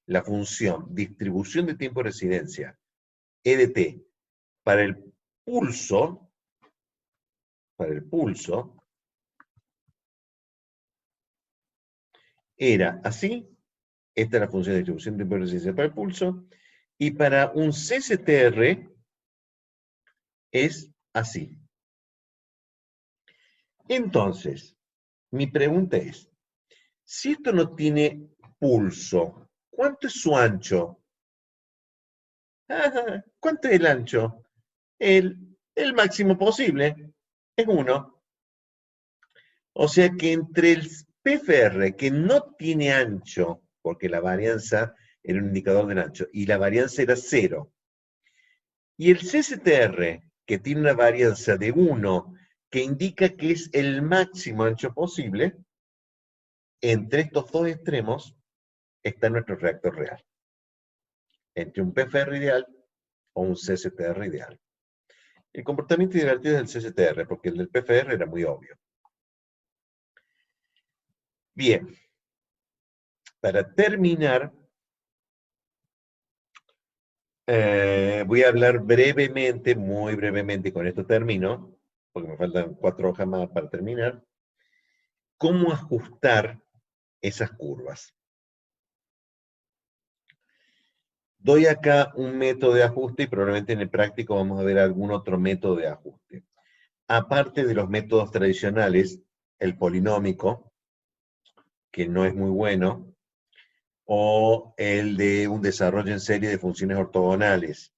la función distribución de tiempo de residencia, E de t, para el pulso, era así. Esta es la función de distribución de tiempo de residencia para el pulso. Y para un CCTR es así. Entonces, mi pregunta es, si esto no tiene pulso, ¿cuánto es su ancho? ¿Cuánto es el ancho? El máximo posible es 1. O sea que entre el PFR, que no tiene ancho, porque la varianza era un indicador del ancho, y la varianza era 0, y el CCTR, que tiene una varianza de 1, que indica que es el máximo ancho posible, entre estos dos extremos está nuestro reactor real. Entre un PFR ideal o un CCTR ideal. El comportamiento divertido es el CCTR, porque el del PFR era muy obvio. Bien. Para terminar, voy a hablar brevemente, muy brevemente, con esto termino, porque me faltan 4 hojas más para terminar, cómo ajustar esas curvas. Doy acá un método de ajuste y probablemente en el práctico vamos a ver algún otro método de ajuste. Aparte de los métodos tradicionales, el polinómico, que no es muy bueno, o el de un desarrollo en serie de funciones ortogonales.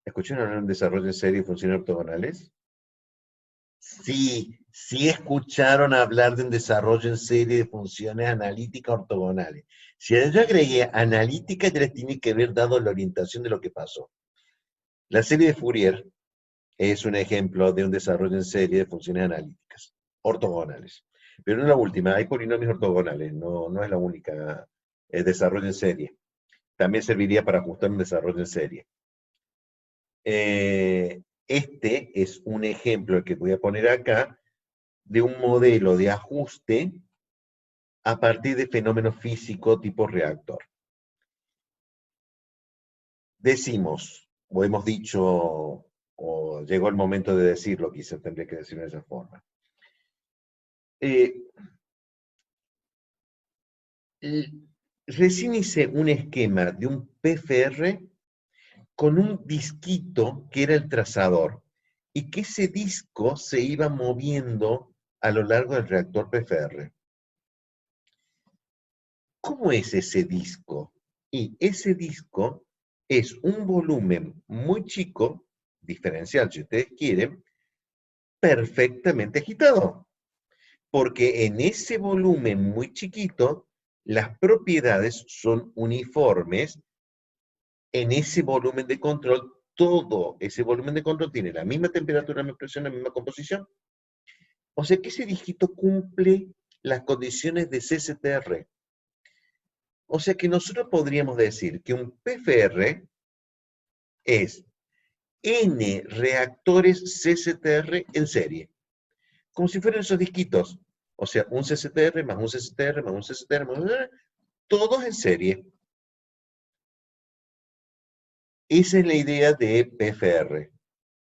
¿Escucharon hablar de un desarrollo en serie de funciones ortogonales? Sí, sí escucharon hablar de un desarrollo en serie de funciones analíticas ortogonales. Si yo agregué analítica, ya les tiene que haber dado la orientación de lo que pasó. La serie de Fourier es un ejemplo de un desarrollo en serie de funciones analíticas ortogonales. Pero no es la última, hay polinomios ortogonales, no es la única desarrollo en serie. También serviría para ajustar un desarrollo en serie. Este es un ejemplo que voy a poner acá de un modelo de ajuste a partir de fenómenos físicos tipo reactor. Decimos, o hemos dicho, o llegó el momento de decirlo, quizás tendría que decirlo de esa forma. Recién hice un esquema de un PFR con un disquito que era el trazador y que ese disco se iba moviendo a lo largo del reactor PFR. ¿Cómo es ese disco? Y ese disco es un volumen muy chico, diferencial si ustedes quieren, perfectamente agitado. Porque en ese volumen muy chiquito, las propiedades son uniformes en ese volumen de control. Todo ese volumen de control tiene la misma temperatura, la misma presión, la misma composición. O sea que ese dígito cumple las condiciones de CCTR. O sea que nosotros podríamos decir que un PFR es N reactores CCTR en serie. Como si fueran esos disquitos. O sea, un CCTR más un CCTR más un CCTR más un CCTR, todos en serie. Esa es la idea de PFR.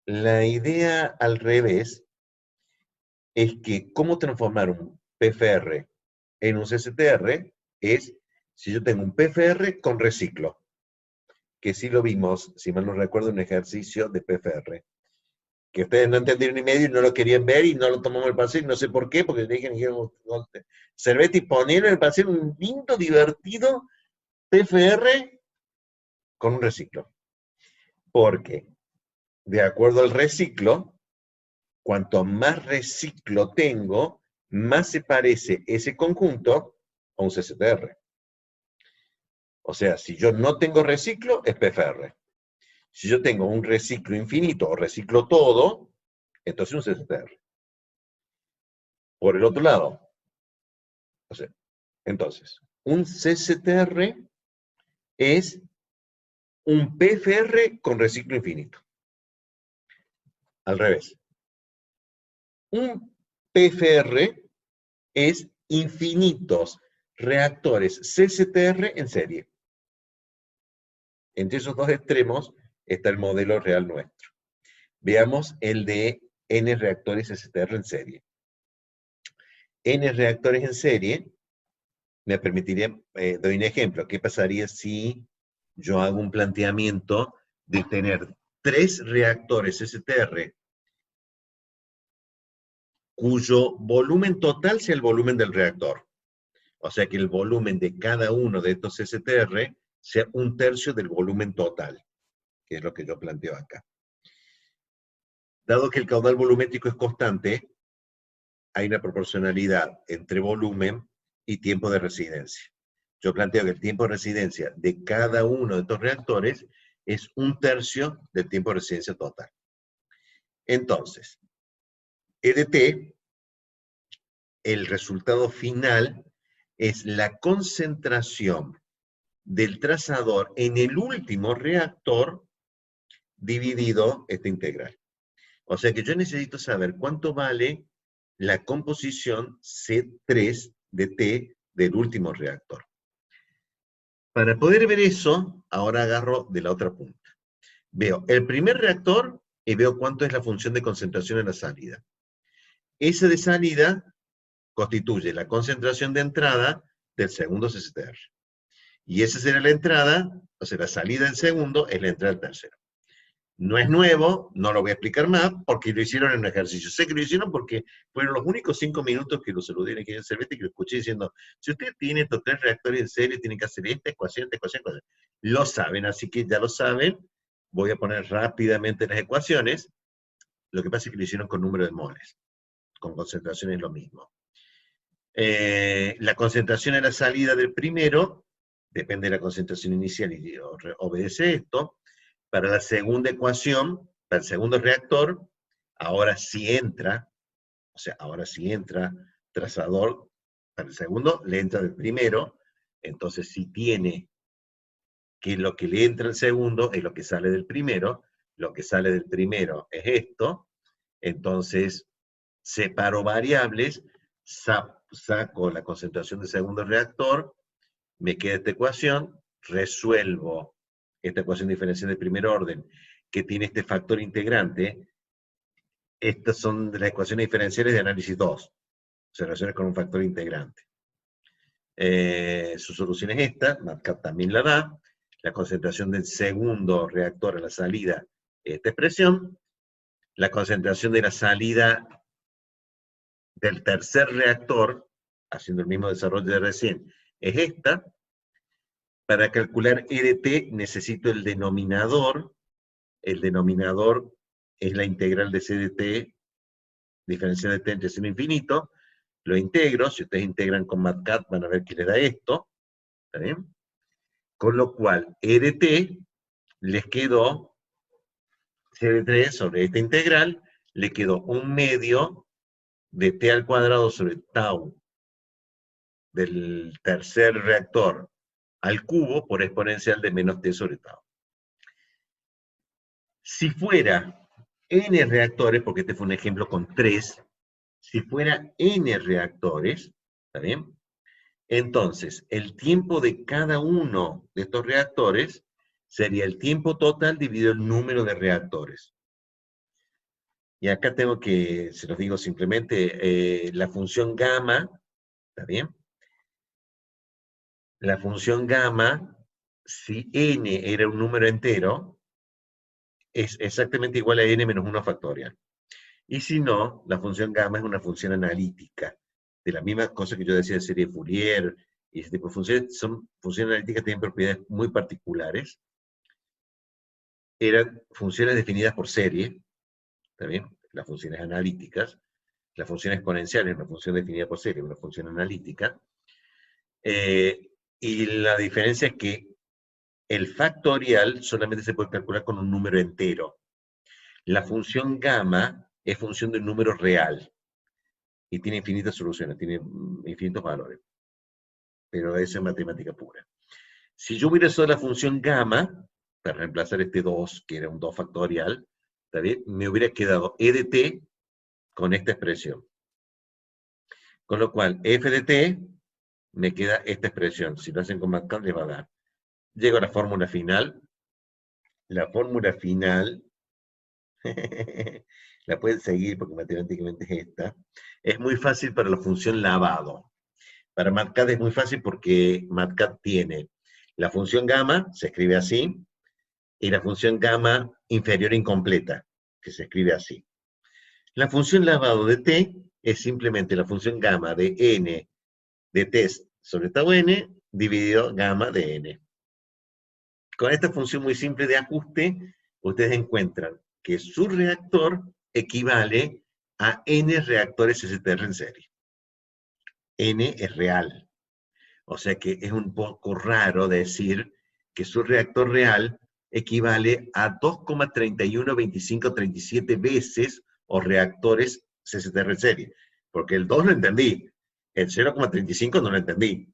La idea al revés es que cómo transformar un PFR en un CCTR es si yo tengo un PFR con reciclo, que sí lo vimos, si mal no recuerdo, un ejercicio de PFR, que ustedes no entendieron ni medio y no lo querían ver y no lo tomamos el paseo, y no sé por qué, porque dijeron, Cervetti, ponerlo en el paseo un lindo, divertido PFR con un reciclo. Porque, de acuerdo al reciclo, cuanto más reciclo tengo, más se parece ese conjunto a un CCTR. O sea, si yo no tengo reciclo, es PFR. Si yo tengo un reciclo infinito o reciclo todo, entonces un CCTR. Por el otro lado, o sea, entonces, un CCTR es un PFR con reciclo infinito. Al revés. Un PFR es infinitos reactores CCTR en serie. Entre esos dos extremos está el modelo real nuestro. Veamos el de N reactores CCTR en serie. N reactores en serie me permitiría, doy un ejemplo, ¿qué pasaría si yo hago un planteamiento de tener 3 reactores CCTR cuyo volumen total sea el volumen del reactor? O sea que el volumen de cada uno de estos CCTR sea 1/3 del volumen total, que es lo que yo planteo acá. Dado que el caudal volumétrico es constante, hay una proporcionalidad entre volumen y tiempo de residencia. Yo planteo que el tiempo de residencia de cada uno de estos reactores es 1/3 del tiempo de residencia total. Entonces, EDT, el resultado final es la concentración del trazador en el último reactor dividido esta integral. O sea que yo necesito saber cuánto vale la composición C3 de T del último reactor. Para poder ver eso, ahora agarro de la otra punta. Veo el primer reactor y veo cuánto es la función de concentración en la salida. Esa de salida constituye la concentración de entrada del segundo CCTR. Y esa será la entrada, o sea, la salida del segundo es la entrada del tercero. No es nuevo, no lo voy a explicar más, porque lo hicieron en un ejercicio. Sé que lo hicieron porque fueron los únicos 5 minutos que lo saludé que Cervete, que lo escuché diciendo, si usted tiene estos 3 reactores en serie, tiene que hacer esta ecuación, esta ecuación, esta ecuación. Lo saben, así que ya lo saben. Voy a poner rápidamente las ecuaciones. Lo que pasa es que lo hicieron con número de moles. Con concentración es lo mismo. La concentración a la salida del primero, depende de la concentración inicial y obedece esto. Para la segunda ecuación, para el segundo reactor, ahora sí entra, o sea, ahora sí entra trazador, para el segundo le entra del primero, entonces si tiene que lo que le entra al segundo es lo que sale del primero, lo que sale del primero es esto, entonces separo variables, saco la concentración del segundo reactor, me queda esta ecuación, resuelvo esta ecuación diferencial de primer orden, que tiene este factor integrante. Estas son de las ecuaciones diferenciales de análisis 2. Se relaciona con un factor integrante. Su solución es esta, MATCAP también la da. La concentración del segundo reactor a la salida, esta expresión. La concentración de la salida del tercer reactor, haciendo el mismo desarrollo de recién, es esta. Para calcular EDT necesito el denominador. El denominador es la integral de CDT, diferencial de t entre 0 e infinito. Lo integro, si ustedes integran con MATCAP van a ver que le da esto. ¿Está bien? Con lo cual, EDT les quedó CD3 sobre esta integral, le quedó un medio de t al cuadrado sobre tau del tercer reactor al cubo por exponencial de menos t sobre tau. Si fuera n reactores, porque este fue un ejemplo con 3, si fuera n reactores, ¿está bien? Entonces, el tiempo de cada uno de estos reactores sería el tiempo total dividido el número de reactores. Y acá tengo que, se los digo simplemente, la función gamma, ¿está bien? La función gamma, si n era un número entero, es exactamente igual a n menos 1 factorial. Y si no, la función gamma es una función analítica, de la misma cosa que yo decía de serie Fourier, y ese tipo de funciones, son funciones analíticas que tienen propiedades muy particulares. Eran funciones definidas por serie, ¿está bien? Las funciones analíticas. La función exponencial es una función definida por serie, una función analítica. Y la diferencia es que el factorial solamente se puede calcular con un número entero. La función gamma es función de un número real. Y tiene infinitas soluciones, tiene infinitos valores. Pero eso es matemática pura. Si yo hubiera usado la función gamma, para reemplazar este 2, que era un 2 factorial, ¿está bien? Me hubiera quedado e de t con esta expresión. Con lo cual, f de t me queda esta expresión. Si lo hacen con MATCAP, les va a dar. Llego a la fórmula final. La fórmula final, la pueden seguir porque matemáticamente es esta. Es muy fácil para la función lavado. Para MATCAP es muy fácil porque MATCAP tiene la función gamma, se escribe así, y la función gamma inferior incompleta, que se escribe así. La función lavado de t es simplemente la función gamma de n de t sobre tau n dividido gamma de n. Con esta función muy simple de ajuste, ustedes encuentran que su reactor equivale a n reactores STR en serie. N es real. O sea que es un poco raro decir que su reactor real equivale a 2,312537 veces o reactores CCTR en serie. Porque el 2 lo entendí, el 0,35 no lo entendí.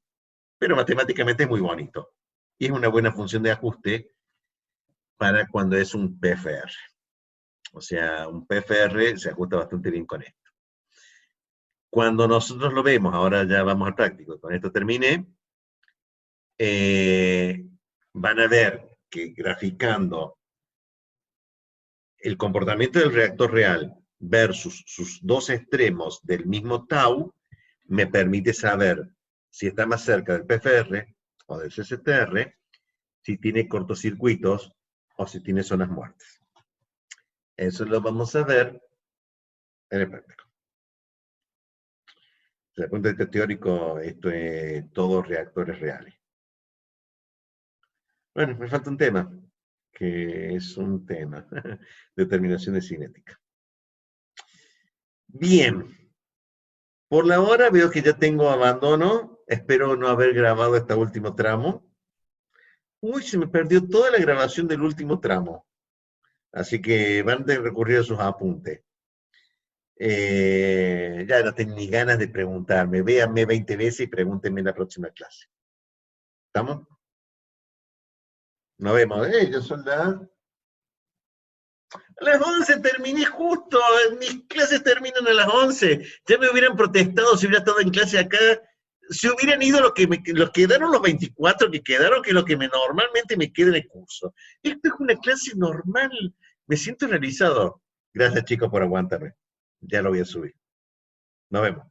Pero matemáticamente es muy bonito. Y es una buena función de ajuste para cuando es un PFR. O sea, un PFR se ajusta bastante bien con esto. Cuando nosotros lo vemos, ahora ya vamos al práctico, con esto terminé, van a ver que graficando el comportamiento del reactor real versus sus dos extremos del mismo tau, me permite saber si está más cerca del PFR o del CCTR, si tiene cortocircuitos o si tiene zonas muertas. Eso lo vamos a ver en el práctico. Desde el punto de vista teórico, esto es todos reactores reales. Bueno, me falta un tema, que es un tema, determinación de cinética. Bien, por la hora veo que ya tengo abandono, espero no haber grabado este último tramo. Uy, se me perdió toda la grabación del último tramo, así que van a recurrir a sus apuntes. Ya no tengo ni ganas de preguntarme, véanme 20 veces y pregúntenme en la próxima clase. ¿Estamos? Nos vemos, yo son a las 11 terminé justo, mis clases terminan a las 11. Ya me hubieran protestado si hubiera estado en clase acá. Se hubieran ido los quedaron los 24 que quedaron, que es lo que normalmente me queda en el curso. Esto es una clase normal. Me siento realizado. Gracias, chicos, por aguantarme. Ya lo voy a subir. Nos vemos.